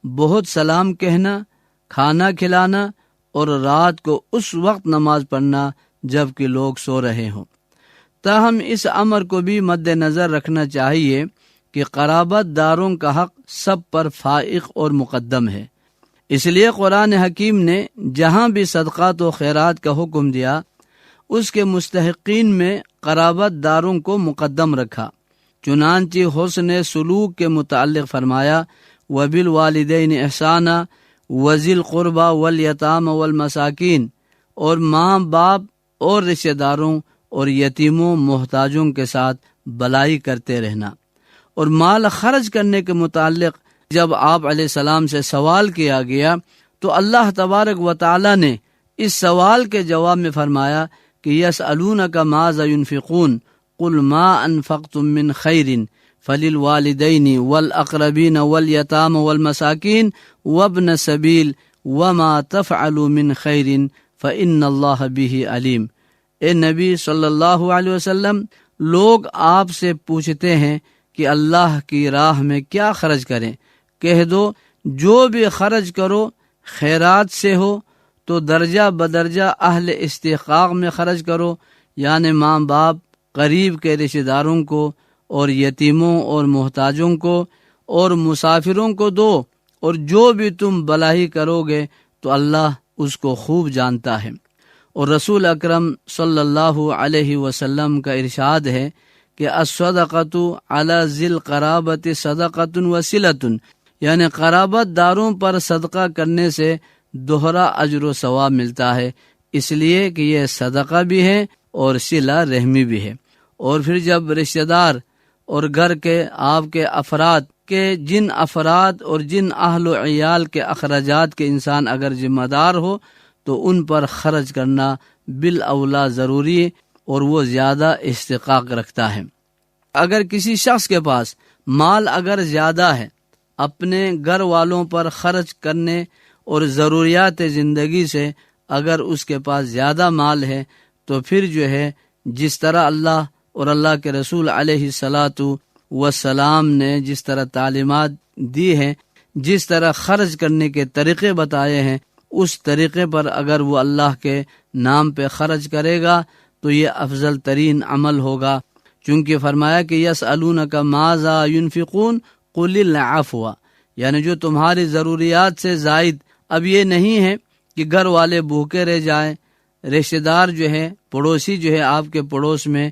بہت سلام کہنا، کھانا کھلانا، اور رات کو اس وقت نماز پڑھنا جب کہ لوگ سو رہے ہوں۔ تاہم اس امر کو بھی مد نظر رکھنا چاہیے کہ قرابت داروں کا حق سب پر فائق اور مقدم ہے، اس لیے قرآن حکیم نے جہاں بھی صدقات و خیرات کا حکم دیا اس کے مستحقین میں قرابت داروں کو مقدم رکھا۔ چنانچہ حسن سلوک کے متعلق فرمایا وَبِالْوَالِدَيْنِ إِحْسَانًا وَذِي الْقُرْبَى وَالْيَتَامَى وَالْمَسَاكِينِ، اور ماں باپ اور رشتہ داروں اور یتیموں محتاجوں کے ساتھ بلائی کرتے رہنا۔ اور مال خرچ کرنے کے متعلق جب آپ علیہ السلام سے سوال کیا گیا تو اللہ تبارک و تعالی نے اس سوال کے جواب میں فرمایا کہ یسألونک ماذا ينفقون قل ما انفقتم من خیر فللوالدین والاقربین والیتامى والمساکین وابن السبیل وما تفعلوا من خیر فإن اللہ بہ علیم۔ اے نبی صلی اللہ علیہ وسلم، لوگ آپ سے پوچھتے ہیں کہ اللہ کی راہ میں کیا خرچ کریں؟ کہہ دو جو بھی خرچ کرو خیرات سے ہو تو درجہ بدرجہ اہل استحقاق میں خرچ کرو، یعنی ماں باپ، قریب کے رشتہ داروں کو، اور یتیموں اور محتاجوں کو، اور مسافروں کو دو، اور جو بھی تم بلائی کرو گے تو اللہ اس کو خوب جانتا ہے۔ اور رسول اکرم صلی اللہ علیہ وسلم کا ارشاد ہے کہ الصدقۃ علی ذی القرابۃ صدقۃ وصلۃ، یعنی قرابت داروں پر صدقہ کرنے سے دوہرا اجر و ثواب ملتا ہے، اس لیے کہ یہ صدقہ بھی ہے اور صلہ رحمی بھی ہے۔ اور پھر جب رشتہ دار اور گھر کے آپ کے افراد کے جن افراد اور جن اہل و عیال کے اخراجات کے انسان اگر ذمہ دار ہو تو ان پر خرچ کرنا بالاولیٰ ضروری ہے، اور وہ زیادہ استحقاق رکھتا ہے۔ اگر کسی شخص کے پاس مال اگر زیادہ ہے، اپنے گھر والوں پر خرچ کرنے اور ضروریات زندگی سے اگر اس کے پاس زیادہ مال ہے تو پھر جو ہے جس طرح اللہ اور اللہ کے رسول علیہ الصلاۃ والسلام نے جس طرح تعلیمات دی ہیں، جس طرح خرچ کرنے کے طریقے بتائے ہیں، اس طریقے پر اگر وہ اللہ کے نام پہ خرچ کرے گا تو یہ افضل ترین عمل ہوگا، چونکہ فرمایا کہ یسألونک ماذا ينفقون قل العفو، یعنی جو تمہاری ضروریات سے زائد اب یہ نہیں ہے کہ گھر والے بھوکے رہ جائیں، رشتہ دار جو ہے، پڑوسی جو ہے آپ کے پڑوس میں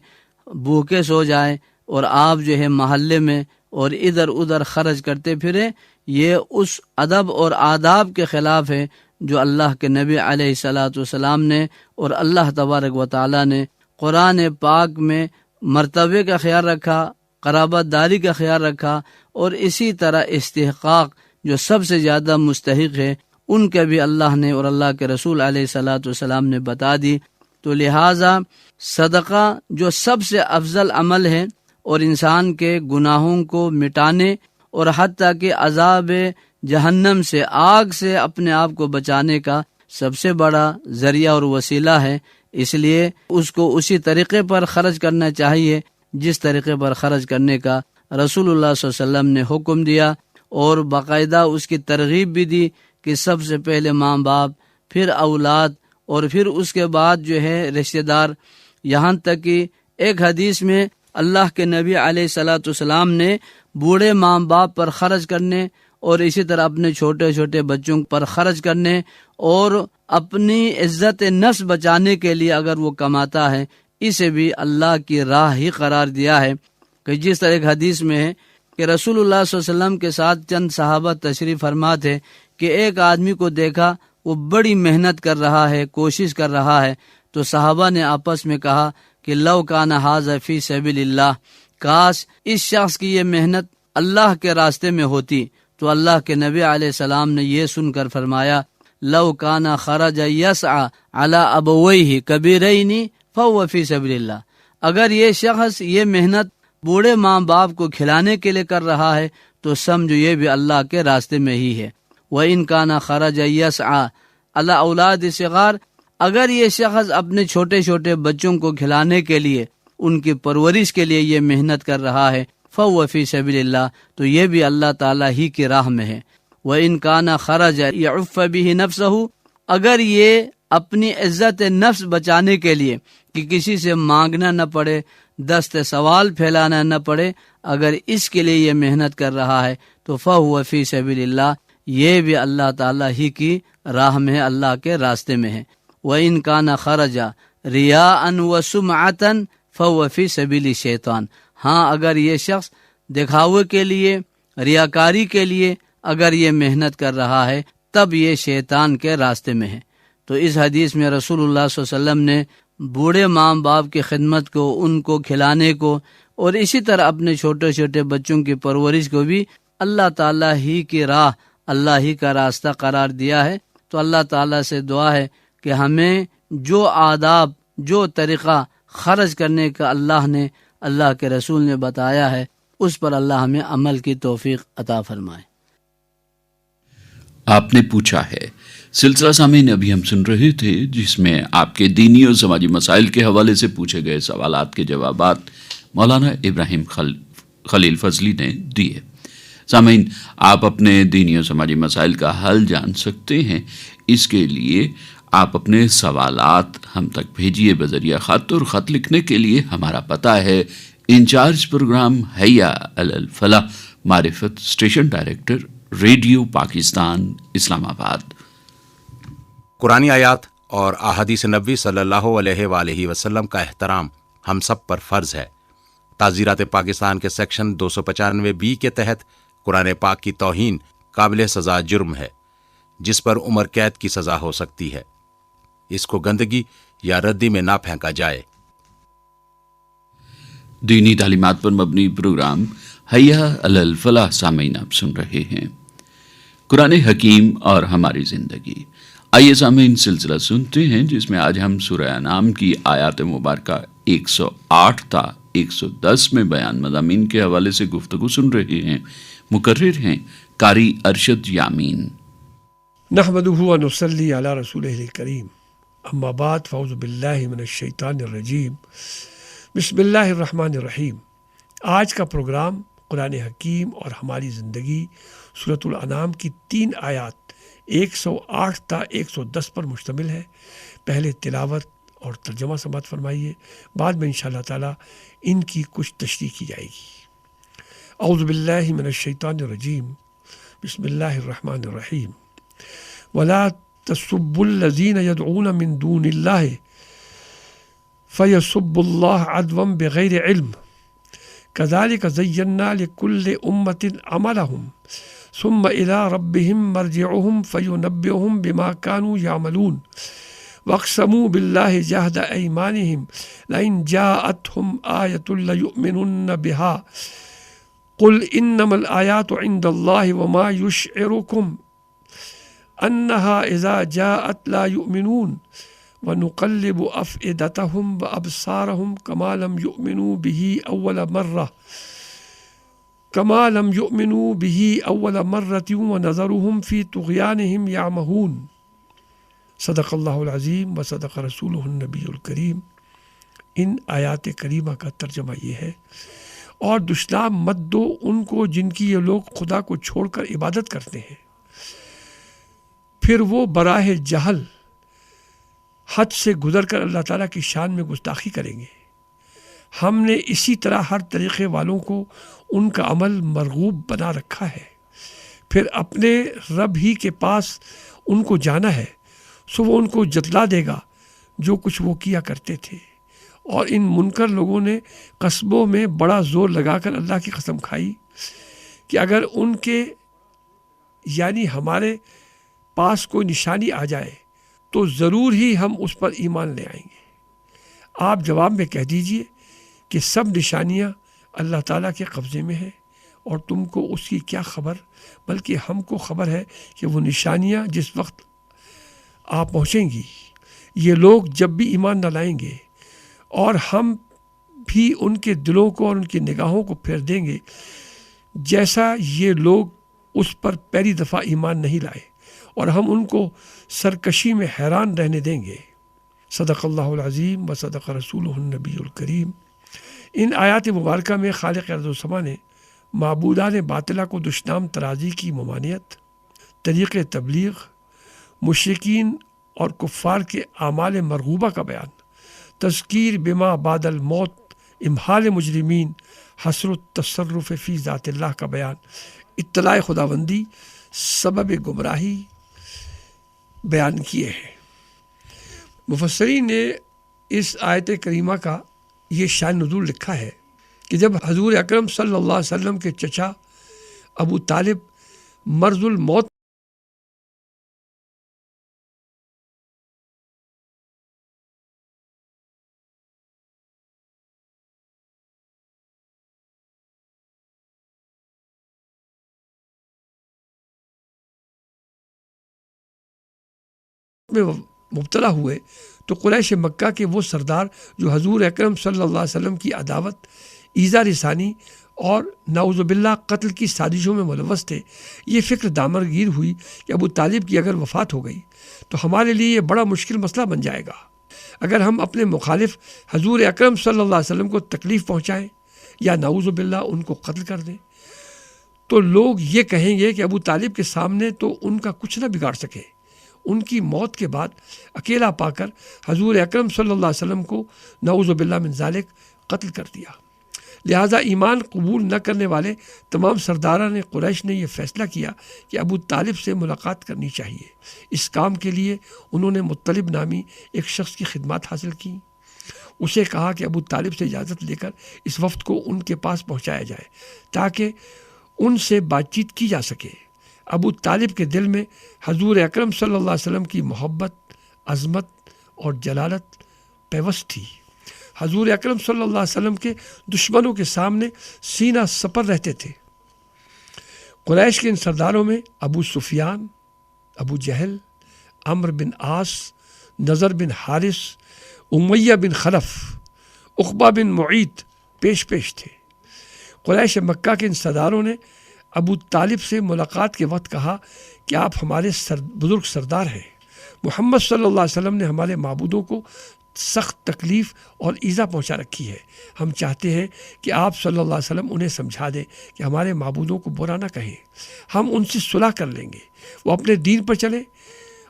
بھوکے سو جائیں، اور آپ جو ہے محلے میں اور ادھر ادھر خرچ کرتے پھریں، یہ اس ادب اور آداب کے خلاف ہے جو اللہ کے نبی علیہ الصلاۃ والسلام نے اور اللہ تبارک و تعالی نے قرآن پاک میں مرتبے کا خیال رکھا، قرابت داری کا خیال رکھا، اور اسی طرح استحقاق جو سب سے زیادہ مستحق ہے ان کے بھی اللہ نے اور اللہ کے رسول علیہ الصلاۃ والسلام نے بتا دی تو لہٰذا صدقہ جو سب سے افضل عمل ہے اور انسان کے گناہوں کو مٹانے اور حتیٰ کہ عذاب جہنم سے، آگ سے اپنے آپ کو بچانے کا سب سے بڑا ذریعہ اور وسیلہ ہے، اس لیے اس کو اسی طریقے پر خرچ کرنا چاہیے جس طریقے پر خرچ کرنے کا رسول اللہ صلی اللہ علیہ وسلم نے حکم دیا، اور باقاعدہ اس کی ترغیب بھی دی کہ سب سے پہلے ماں باپ، پھر اولاد، اور پھر اس کے بعد جو ہے رشتہ دار، یہاں تک کہ ایک حدیث میں اللہ کے نبی علیہ الصلوۃ والسلام نے بوڑھے ماں باپ پر خرچ کرنے اور اسی طرح اپنے چھوٹے چھوٹے بچوں پر خرچ کرنے اور اپنی عزت نفس بچانے کے لیے اگر وہ کماتا ہے، اسے بھی اللہ کی راہ ہی قرار دیا ہے، کہ جس طرح ایک حدیث میں ہے کہ رسول اللہ صلی اللہ علیہ وسلم کے ساتھ چند صحابہ تشریف فرما تھے کہ ایک آدمی کو دیکھا وہ بڑی محنت کر رہا ہے، کوشش کر رہا ہے، تو صحابہ نے آپس میں کہا کہ لو کان ھذا فی سبیل اللہ، کاش اس شخص کی یہ محنت اللہ کے راستے میں ہوتی، تو اللہ کے نبی علیہ السلام نے یہ سن کر فرمایا لو کان خرج یسعى علی ابویہ کبیرین فهو فی سبیل اللہ، اگر یہ شخص یہ محنت بوڑھے ماں باپ کو کھلانے کے لیے کر رہا ہے تو سمجھو یہ بھی اللہ کے راستے میں ہی ہے۔ وَإِن كَانَ خَرَجَ يَسْعَى عَلَى أَوْلَادِ صِغَارٍ، اگر یہ شخص اپنے چھوٹے چھوٹے بچوں کو کھلانے کے لیے، ان کی پرورش کے لیے یہ محنت کر رہا ہے، فَهُوَ فِي سَبِيلِ اللَّهِ، تو یہ بھی اللہ تعالیٰ ہی کی راہ میں ہے۔ وَإِن كَانَ خَرَجَ يَعُفَّ بِهِ نَفْسَهُ، اگر یہ اپنی عزت نفس بچانے کے لیے کہ کسی سے مانگنا نہ پڑے، دست سوال پھیلانا نہ پڑے، اگر اس کے لیے یہ محنت کر رہا ہے تو فَهُوَ فِي سَبِيلِ اللَّهِ، یہ بھی اللہ تعالیٰ ہی کی راہ میں ہے، اللہ کے راستے میں ہے۔ وَإِن كَانَ خَرَجَ رِيَاءً وَسُمْعَةً فَهُوَ فِي سَبِيلِ الشَّيْطَانِ، ہاں اگر یہ شخص دکھاوے کے لیے، ریاکاری کے لیے اگر یہ محنت کر رہا ہے، تب یہ شیطان کے راستے میں ہے۔ تو اس حدیث میں رسول اللہ صلی اللہ علیہ وسلم نے بوڑھے ماں باپ کی خدمت کو، ان کو کھلانے کو، اور اسی طرح اپنے چھوٹے چھوٹے بچوں کی پرورش کو بھی اللہ تعالیٰ ہی کی راہ، اللہ ہی کا راستہ قرار دیا ہے۔ تو اللہ تعالیٰ سے دعا ہے کہ ہمیں جو آداب، جو طریقہ خرچ کرنے کا اللہ نے، اللہ کے رسول نے بتایا ہے، اس پر اللہ ہمیں عمل کی توفیق عطا فرمائے۔ آپ نے پوچھا ہے سلسلہ سامعین ابھی ہم سن رہے تھے، جس میں آپ کے دینی اور سماجی مسائل کے حوالے سے پوچھے گئے سوالات کے جوابات مولانا ابراہیم خلیل فضلی نے دیے۔ سامعین، آپ اپنے دینی اور سماجی مسائل کا حل جان سکتے ہیں، اس کے لیے آپ اپنے سوالات ہم تک بھیجیے بذریعہ خط، اور خط لکھنے کے لیے ہمارا پتہ ہے انچارج پروگرام حیا الفلاح، معرفت، اسٹیشن ڈائریکٹر، ریڈیو پاکستان، اسلام آباد۔ قرآنی آیات اور احادیث نبوی صلی اللہ علیہ وآلہ وسلم کا احترام ہم سب پر فرض ہے۔ تعزیرات پاکستان کے سیکشن 295B کے تحت قرآن پاک کی توہین قابل سزا جرم ہے، جس پر عمر قید کی سزا ہو سکتی ہے۔ اس کو گندگی یا ردی میں نہ پھینکا جائے۔ دینی تعلیمات پر مبنی پروگرام حیا الفلاح سامعین آپ سن رہے ہیں۔ قرآن حکیم اور ہماری زندگی، آئیے سامعین سلسلہ سنتے ہیں، جس میں آج ہم سورہ انعام کی آیات مبارکہ 108 تا 110 میں بیان مضامین کے حوالے سے گفتگو سن رہے ہیں۔ مقرر ہیں قاری ارشد یامین۔ نحمدہ و نصلی علی رسولہ الکریم، اما بعد فاعوذ باللہ من الشیطان الرجیم، بسم اللہ الرحمن الرحیم۔ آج کا پروگرام قرآن حکیم اور ہماری زندگی سورۃ الانعام کی 3 آیات 108 تا 110 پر مشتمل ہے۔ پہلے تلاوت اور ترجمہ سماعت فرمائیے، بعد میں انشاءاللہ تعالی ان کی کچھ تشریح کی جائے گی۔ اعوذ باللہ من الشیطان الرجیم، بسم اللہ الرحمن الرحیم۔ ولا تسبوا الذین يدعون من دون اللہ فیسبوا اللہ عدوا بغیر علم کذلک زینا لکل امۃ عملہم ثم إلى ربهم مرجعهم فينبئهم بما كانوا يعملون واقسموا بالله جهد أيمانهم لئن جاءتهم آية ليؤمنن بها قل إنما الآيات عند الله وما يشعركم أنها إذا جاءت لا يؤمنون وَنُقَلِّبُ أَفْئِدَتَهُمْ وَأَبْصَارَهُمْ كَمَا لَمْ يُؤْمِنُوا بِهِ أَوَّلَ مَرَّةٍ وَنَذَرُهُمْ فِي طُغْيَانِهِمْ يَعْمَهُونَ۔ صدق اللہ العظیم و صدق رسولہ النبی الکریم۔ ان آیات کریمہ کا ترجمہ یہ ہے، اور دشنام مت دو ان کو جن کی یہ لوگ خدا کو چھوڑ کر عبادت کرتے ہیں، پھر وہ براہ جہل حد سے گزر کر اللہ تعالیٰ کی شان میں گستاخی کریں گے۔ ہم نے اسی طرح ہر طریقے والوں کو ان کا عمل مرغوب بنا رکھا ہے، پھر اپنے رب ہی کے پاس ان کو جانا ہے، سو وہ ان کو جتلا دے گا جو کچھ وہ کیا کرتے تھے۔ اور ان منکر لوگوں نے قصبوں میں بڑا زور لگا کر اللہ کی قسم کھائی کہ اگر ان کے یعنی ہمارے پاس کوئی نشانی آ جائے تو ضرور ہی ہم اس پر ایمان لے آئیں گے۔ آپ جواب میں کہہ دیجئے کہ سب نشانیاں اللہ تعالیٰ کے قبضے میں ہیں، اور تم کو اس کی کیا خبر، بلکہ ہم کو خبر ہے کہ وہ نشانیاں جس وقت آپ پہنچیں گی، یہ لوگ جب بھی ایمان نہ لائیں گے، اور ہم بھی ان کے دلوں کو اور ان کی نگاہوں کو پھیر دیں گے جیسا یہ لوگ اس پر پہلی دفعہ ایمان نہیں لائے، اور ہم ان کو سرکشی میں حیران رہنے دیں گے۔ صدق اللہ العظیم و صدق رسولہ النبی الکریم۔ ان آیات مبارکہ میں خالق ارض و سما نے معبودان باطلہ کو دشنام ترازی کی ممانعت، طریق تبلیغ، مشرکین اور کفار کے اعمال مرغوبہ کا بیان، تذکیر بما بعد الموت، امحال مجرمین، حصر التصرف فی ذات اللہ کا بیان، اطلاع خداوندی، سبب گمراہی بیان کیے ہیں۔ مفسرین نے اس آیت کریمہ کا یہ شان نزول لکھا ہے کہ جب حضور اکرم صلی اللہ علیہ وسلم کے چچا ابو طالب مرض الموت میں مبتلا ہوئے تو قریش مکہ کے وہ سردار جو حضور اکرم صلی اللہ علیہ وسلم کی عداوت، ایذا رسانی اور نعوذ باللہ قتل کی سازشوں میں ملوث تھے، یہ فکر دامرگیر ہوئی کہ ابو طالب کی اگر وفات ہو گئی تو ہمارے لیے یہ بڑا مشکل مسئلہ بن جائے گا۔ اگر ہم اپنے مخالف حضور اکرم صلی اللہ علیہ وسلم کو تکلیف پہنچائیں یا نعوذ باللہ ان کو قتل کر دیں تو لوگ یہ کہیں گے کہ ابو طالب کے سامنے تو ان کا کچھ نہ بگاڑ سکے، ان کی موت کے بعد اکیلا پا کر حضور اکرم صلی اللہ علیہ وسلم کو نعوذ باللہ من ذالک قتل کر دیا۔ لہٰذا ایمان قبول نہ کرنے والے تمام سرداران قریش نے یہ فیصلہ کیا کہ ابو طالب سے ملاقات کرنی چاہیے۔ اس کام کے لیے انہوں نے مطلب نامی ایک شخص کی خدمات حاصل کی، اسے کہا کہ ابو طالب سے اجازت لے کر اس وفد کو ان کے پاس پہنچایا جائے تاکہ ان سے بات چیت کی جا سکے۔ ابو طالب کے دل میں حضور اکرم صلی اللہ علیہ وسلم کی محبت، عظمت اور جلالت پیوست تھی۔ حضور اکرم صلی اللہ علیہ وسلم کے دشمنوں کے سامنے سینہ سپر رہتے تھے۔ قریش کے ان سرداروں میں ابو سفیان، ابو جہل، عمرو بن عاص، نضر بن حارث، امیہ بن خلف، عقبہ بن معیط پیش تھے۔ قریش مکہ کے ان سرداروں نے ابو طالب سے ملاقات کے وقت کہا کہ آپ ہمارے بزرگ سردار ہیں، محمد صلی اللہ علیہ وسلم نے ہمارے معبودوں کو سخت تکلیف اور ایذا پہنچا رکھی ہے، ہم چاہتے ہیں کہ آپ صلی اللہ علیہ وسلم انہیں سمجھا دیں کہ ہمارے معبودوں کو برا نہ کہیں، ہم ان سے صلح کر لیں گے، وہ اپنے دین پر چلیں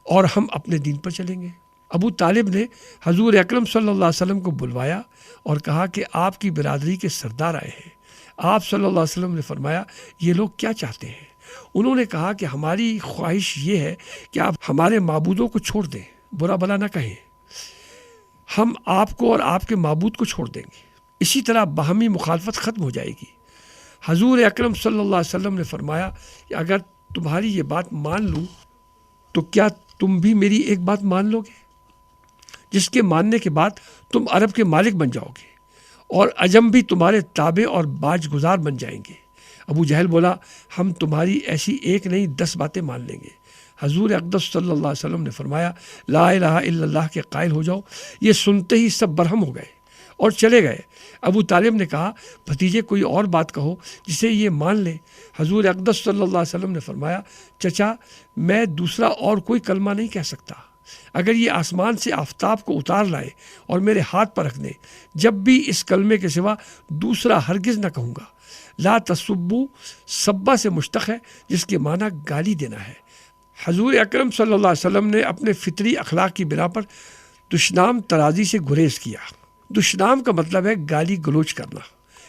اور ہم اپنے دین پر چلیں گے۔ ابو طالب نے حضور اکرم صلی اللہ علیہ وسلم کو بلوایا اور کہا کہ آپ کی برادری کے سردار آئے ہیں۔ آپ صلی اللہ علیہ وسلم نے فرمایا یہ لوگ کیا چاہتے ہیں؟ انہوں نے کہا کہ ہماری خواہش یہ ہے کہ آپ ہمارے معبودوں کو چھوڑ دیں، برا بلا نہ کہیں، ہم آپ کو اور آپ کے معبود کو چھوڑ دیں گے، اسی طرح باہمی مخالفت ختم ہو جائے گی۔ حضور اکرم صلی اللہ علیہ وسلم نے فرمایا کہ اگر تمہاری یہ بات مان لوں تو کیا تم بھی میری ایک بات مان لو گے، جس کے ماننے کے بعد تم عرب کے مالک بن جاؤ گے اور عجم بھی تمہارے تابع اور باج گزار بن جائیں گے۔ ابو جہل بولا ہم تمہاری ایسی ایک نہیں 10 باتیں مان لیں گے۔ حضور اقدس صلی اللہ علیہ وسلم نے فرمایا لا الہ الا اللہ کے قائل ہو جاؤ۔ یہ سنتے ہی سب برہم ہو گئے اور چلے گئے۔ ابو طالب نے کہا بھتیجے کوئی اور بات کہو جسے یہ مان لے۔ حضور اقدس صلی اللہ علیہ وسلم نے فرمایا چچا میں دوسرا اور کوئی کلمہ نہیں کہہ سکتا، اگر یہ آسمان سے آفتاب کو اتار لائے اور میرے ہاتھ پر رکھ دیں، جب بھی اس کلمے کے سوا دوسرا ہرگز نہ کہوں گا۔ لا تسبو سبا سے مشتق ہے جس کے معنی گالی دینا ہے۔ حضور اکرم صلی اللہ علیہ وسلم نے اپنے فطری اخلاق کی بنا پر دشنام ترازی سے گریز کیا۔ دشنام کا مطلب ہے گالی گلوچ کرنا۔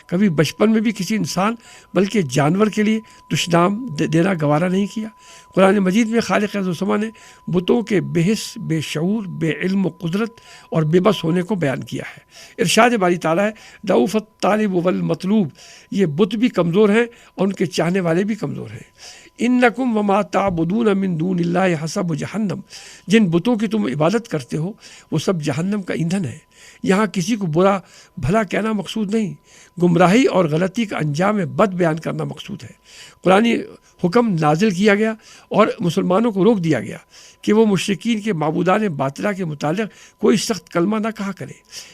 کبھی بچپن میں بھی کسی انسان بلکہ جانور کے لیے دشنام دینا گوارا نہیں کیا۔ قرآن مجید میں خالق ارض و سما نے بتوں کے بے حس، بے شعور، بے علم و قدرت اور بے بس ہونے کو بیان کیا ہے۔ ارشاد باری تعالیٰ ہے ضعف الطالب والمطلوب، یہ بت بھی کمزور ہیں اور ان کے چاہنے والے بھی کمزور ہیں۔ انکم وما تعبدون من دون اللہ حسب جہنم، جن بتوں کی تم عبادت کرتے ہو وہ سب جہنم کا ایندھن ہے۔ یہاں کسی کو برا بھلا کہنا مقصود نہیں، گمراہی اور غلطی کا انجام بد بیان کرنا مقصود ہے۔ قرآن حکم نازل کیا گیا اور مسلمانوں کو روک دیا گیا کہ وہ مشرکین کے معبودان باطلہ کے متعلق کوئی سخت کلمہ نہ کہا کرے۔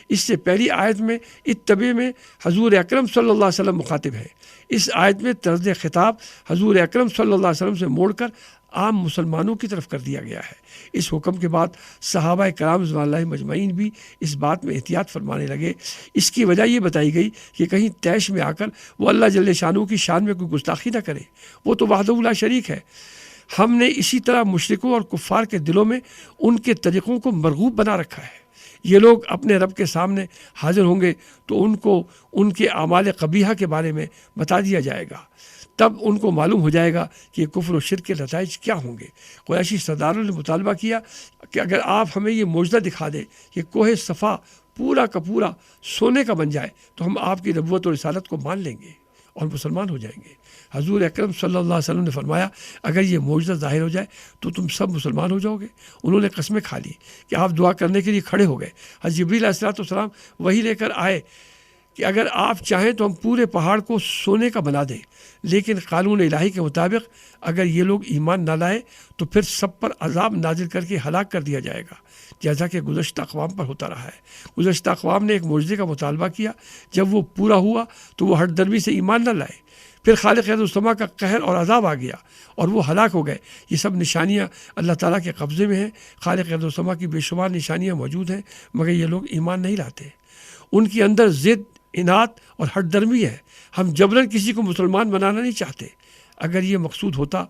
اس سے پہلی آیت میں اتبع میں حضور اکرم صلی اللہ علیہ وسلم مخاطب ہے۔ اس آیت میں طرز خطاب حضور اکرم صلی اللہ علیہ وسلم سے موڑ کر عام مسلمانوں کی طرف کر دیا گیا ہے۔ اس حکم کے بعد صحابہ کرام رضوان اللہ مجمعین بھی اس بات میں احتیاط فرمانے لگے۔ اس کی وجہ یہ بتائی گئی کہ کہیں طیش میں آ کر وہ اللہ جل شانہ کی شان میں کوئی گستاخی نہ کرے، وہ تو وحدہ لا شریک ہے۔ ہم نے اسی طرح مشرکوں اور کفار کے دلوں میں ان کے طریقوں کو مرغوب بنا رکھا ہے۔ یہ لوگ اپنے رب کے سامنے حاضر ہوں گے تو ان کو ان کے اعمال قبیحہ کے بارے میں بتا دیا جائے گا، تب ان کو معلوم ہو جائے گا کہ کفر و شرک کے نتائج کیا ہوں گے۔ قریشی سرداروں نے مطالبہ کیا کہ اگر آپ ہمیں یہ معجزہ دکھا دیں کہ کوہ صفا پورا کا پورا سونے کا بن جائے تو ہم آپ کی نبوت اور رسالت کو مان لیں گے اور مسلمان ہو جائیں گے۔ حضور اکرم صلی اللہ علیہ وسلم نے فرمایا اگر یہ معجزہ ظاہر ہو جائے تو تم سب مسلمان ہو جاؤ گے۔ انہوں نے قسمیں کھا لی کہ آپ دعا کرنے کے لیے کھڑے ہو گئے۔ حضرت جبریل علیہ السلام وہی لے کر آئے کہ اگر آپ چاہیں تو ہم پورے پہاڑ کو سونے کا بنا دیں، لیکن قانون الہی کے مطابق اگر یہ لوگ ایمان نہ لائے تو پھر سب پر عذاب نازل کر کے ہلاک کر دیا جائے گا، جیسا کہ گزشتہ اقوام پر ہوتا رہا ہے۔ گزشتہ اقوام نے ایک معجزے کا مطالبہ کیا، جب وہ پورا ہوا تو وہ ہٹ درمی سے ایمان نہ لائے، پھر خالق ارض و سما کا قہر اور عذاب آ گیا اور وہ ہلاک ہو گئے۔ یہ سب نشانیاں اللہ تعالیٰ کے قبضے میں ہیں۔ خالق ارض و سما کی بے شمار نشانیاں موجود ہیں، مگر یہ لوگ ایمان نہیں لاتے۔ ان کے اندر ضد، انات اور ہٹ درمی ہے۔ ہم جبراً کسی کو مسلمان بنانا نہیں چاہتے۔ اگر یہ مقصود ہوتا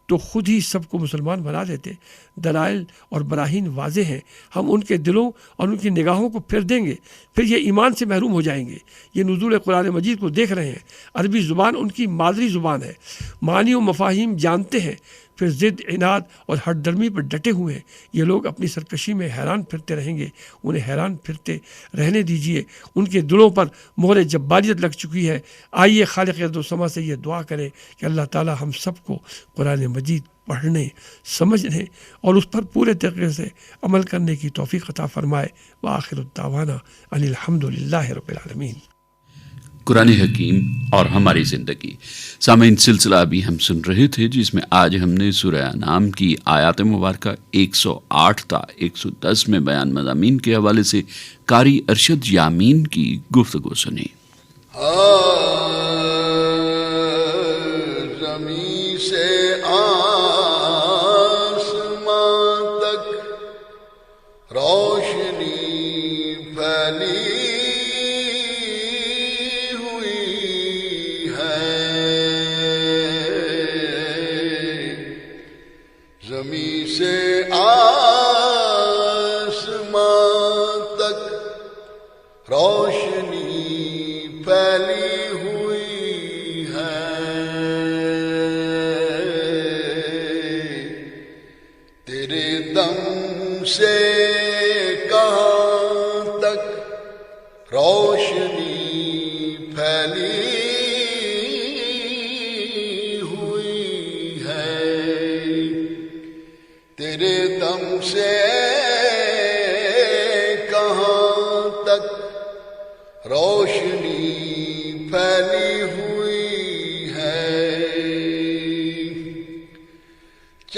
تو خود ہی سب کو مسلمان بنا دیتے۔ دلائل اور براہین واضح ہیں، ہم ان کے دلوں اور ان کی نگاہوں کو پھیر دیں گے، پھر یہ ایمان سے محروم ہو جائیں گے۔ یہ نزول قرآن مجید کو دیکھ رہے ہیں، عربی زبان ان کی مادری زبان ہے، معنی و مفاہیم جانتے ہیں، پھر ضد، عناد اور ہٹ درمی پر ڈٹے ہوئے ہیں۔ یہ لوگ اپنی سرکشی میں حیران پھرتے رہیں گے، انہیں حیران پھرتے رہنے دیجیے، ان کے دلوں پر مہر جباریت لگ چکی ہے۔ آئیے خالق ارض و سما سے یہ دعا کریں کہ اللہ تعالی ہم سب کو قرآن مجید پڑھنے، سمجھنے اور اس پر پورے طریقے سے عمل کرنے کی توفیق عطا فرمائے۔ وآخر الدعوانا ان الحمد للہ رب العالمین۔ قرآن حکیم اور ہماری زندگی، سامعین سلسلہ ابھی ہم سن رہے تھے جس میں آج ہم نے سورہ انعام کی آیات مبارکہ 108 تا 110 میں بیان مضامین کے حوالے سے قاری ارشد یامین کی گفتگو سنی۔ زمین سے آسمان تک روشنی پھیلی سے آسمان تک روشنی پھیلی ہوئی ہے، تیرے دم سے کہاں تک روشنی پھیلی تیرے دم سے کہاں تک روشنی پھیلی ہوئی ہے۔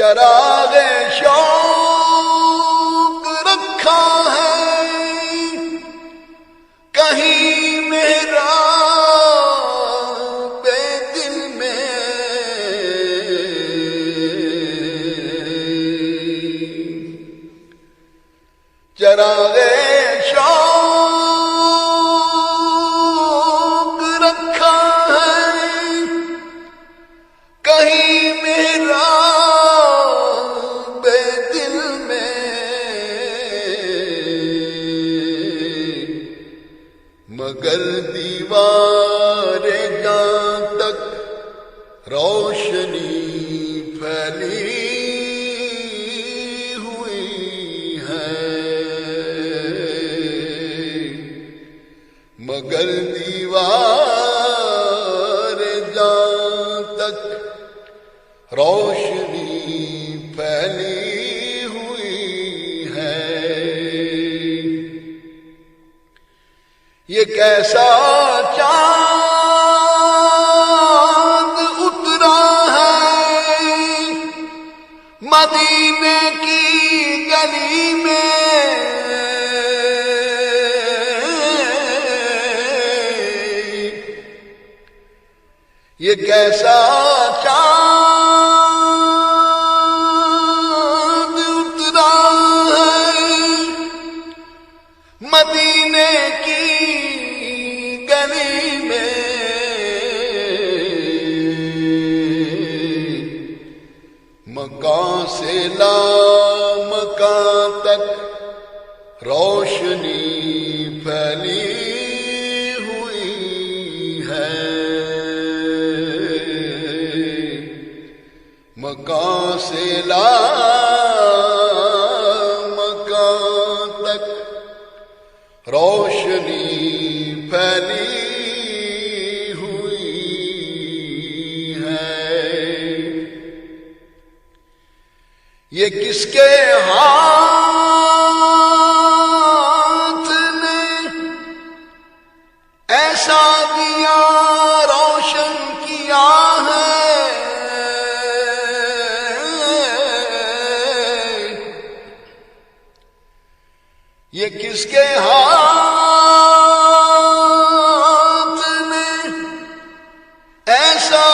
چراغ شوق رکھا ہے کہیں محراب دل میں، چراغ شوق رکھا ہے کہیں محراب دل میں، مگر دیوار جہاں تک روشنی پھیلی مگر دیوار جہاں تک روشنی پھیلی ہوئی ہے، یہ کیسا چاند اترا ہے مدینے کی گلی میں، یہ کیسا چاند اترا ہے مدینے کی گلی میں، مکان سے لامکان تک روشنی پھیلی ہوئی ہے، مکان سے لامکان تک روشنی پھیلی ہوئی ہے، یہ کس کے ہاتھ نے ایسا دیا روشن کیا ہے، یہ کس کے ہاتھ نے ایسا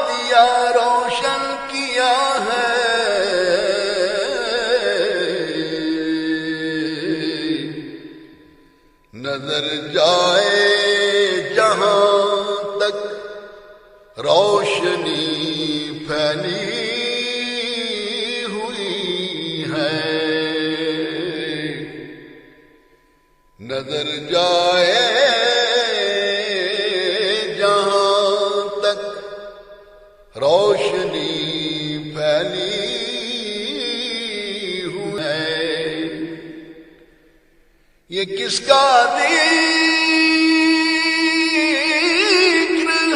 دیا روشن کیا ہے، نظر جائے جہاں تک روشنی پھیلی نظر جائے جہاں تک روشنی پھیلی ہوئی ہے، یہ کس کا ذکر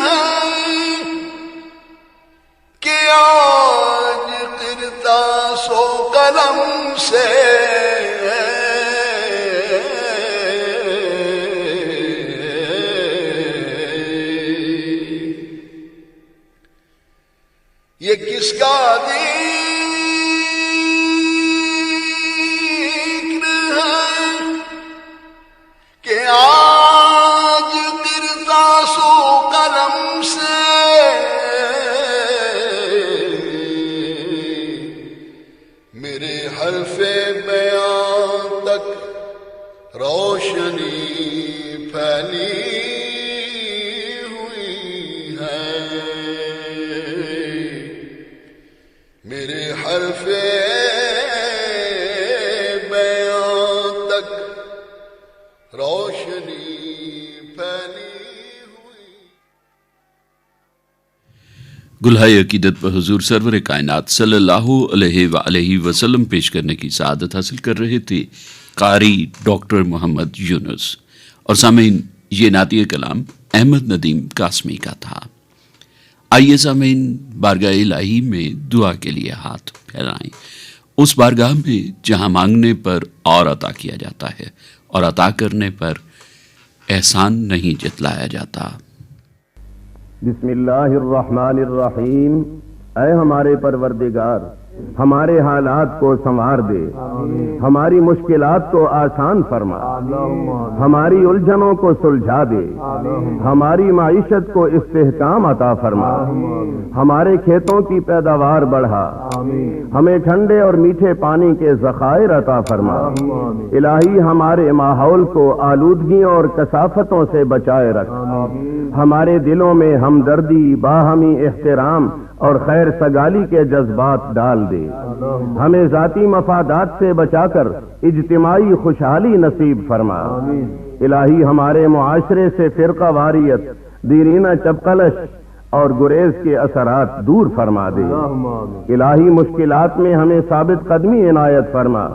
ہے کہ آج قرطاس و قلم سے یہ کس کا ذکر ہے کہ آج قرطاس و قلم سے میرے حرف بیان تک روشنی پھیلی میرے حرف بیان تک روشنی پھیلی ہوئی۔ گلہائے عقیدت پر حضور سرور کائنات صلی اللہ علیہ وآلہ وسلم پیش کرنے کی سعادت حاصل کر رہے تھے قاری ڈاکٹر محمد یونس، اور سامعین یہ نعتیہ کلام احمد ندیم قاسمی کا تھا۔ آئیے سامعین بارگاہ الہی میں دعا کے لیے ہاتھ پھیلائیں، اس بارگاہ میں جہاں مانگنے پر اور عطا کیا جاتا ہے اور عطا کرنے پر احسان نہیں جتلایا جاتا۔ بسم اللہ الرحمن الرحیم۔ اے ہمارے پروردگار، ہمارے حالات کو سنوار دے، ہماری مشکلات کو آسان فرما، ہماری الجھنوں کو سلجھا دے، ہماری معیشت کو استحکام عطا فرما، ہمارے کھیتوں کی پیداوار بڑھا، ہمیں ٹھنڈے اور میٹھے پانی کے ذخائر عطا فرما، الہی ہمارے ماحول کو آلودگیوں اور کثافتوں سے بچائے رکھ، ہمارے دلوں میں ہمدردی، باہمی احترام اور خیر سگالی کے جذبات ڈال دے، ہمیں ذاتی مفادات سے بچا کر اجتماعی خوشحالی نصیب فرما، الہی ہمارے معاشرے سے فرقہ واریت، دیرینہ چپقلش اور گریز کے اثرات دور فرما دے، الہی مشکلات میں ہمیں ثابت قدمی عنایت فرما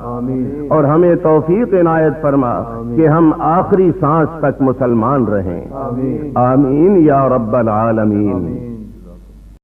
اور ہمیں توفیق عنایت فرما کہ ہم آخری سانس تک مسلمان رہیں، آمین یا رب العالمین۔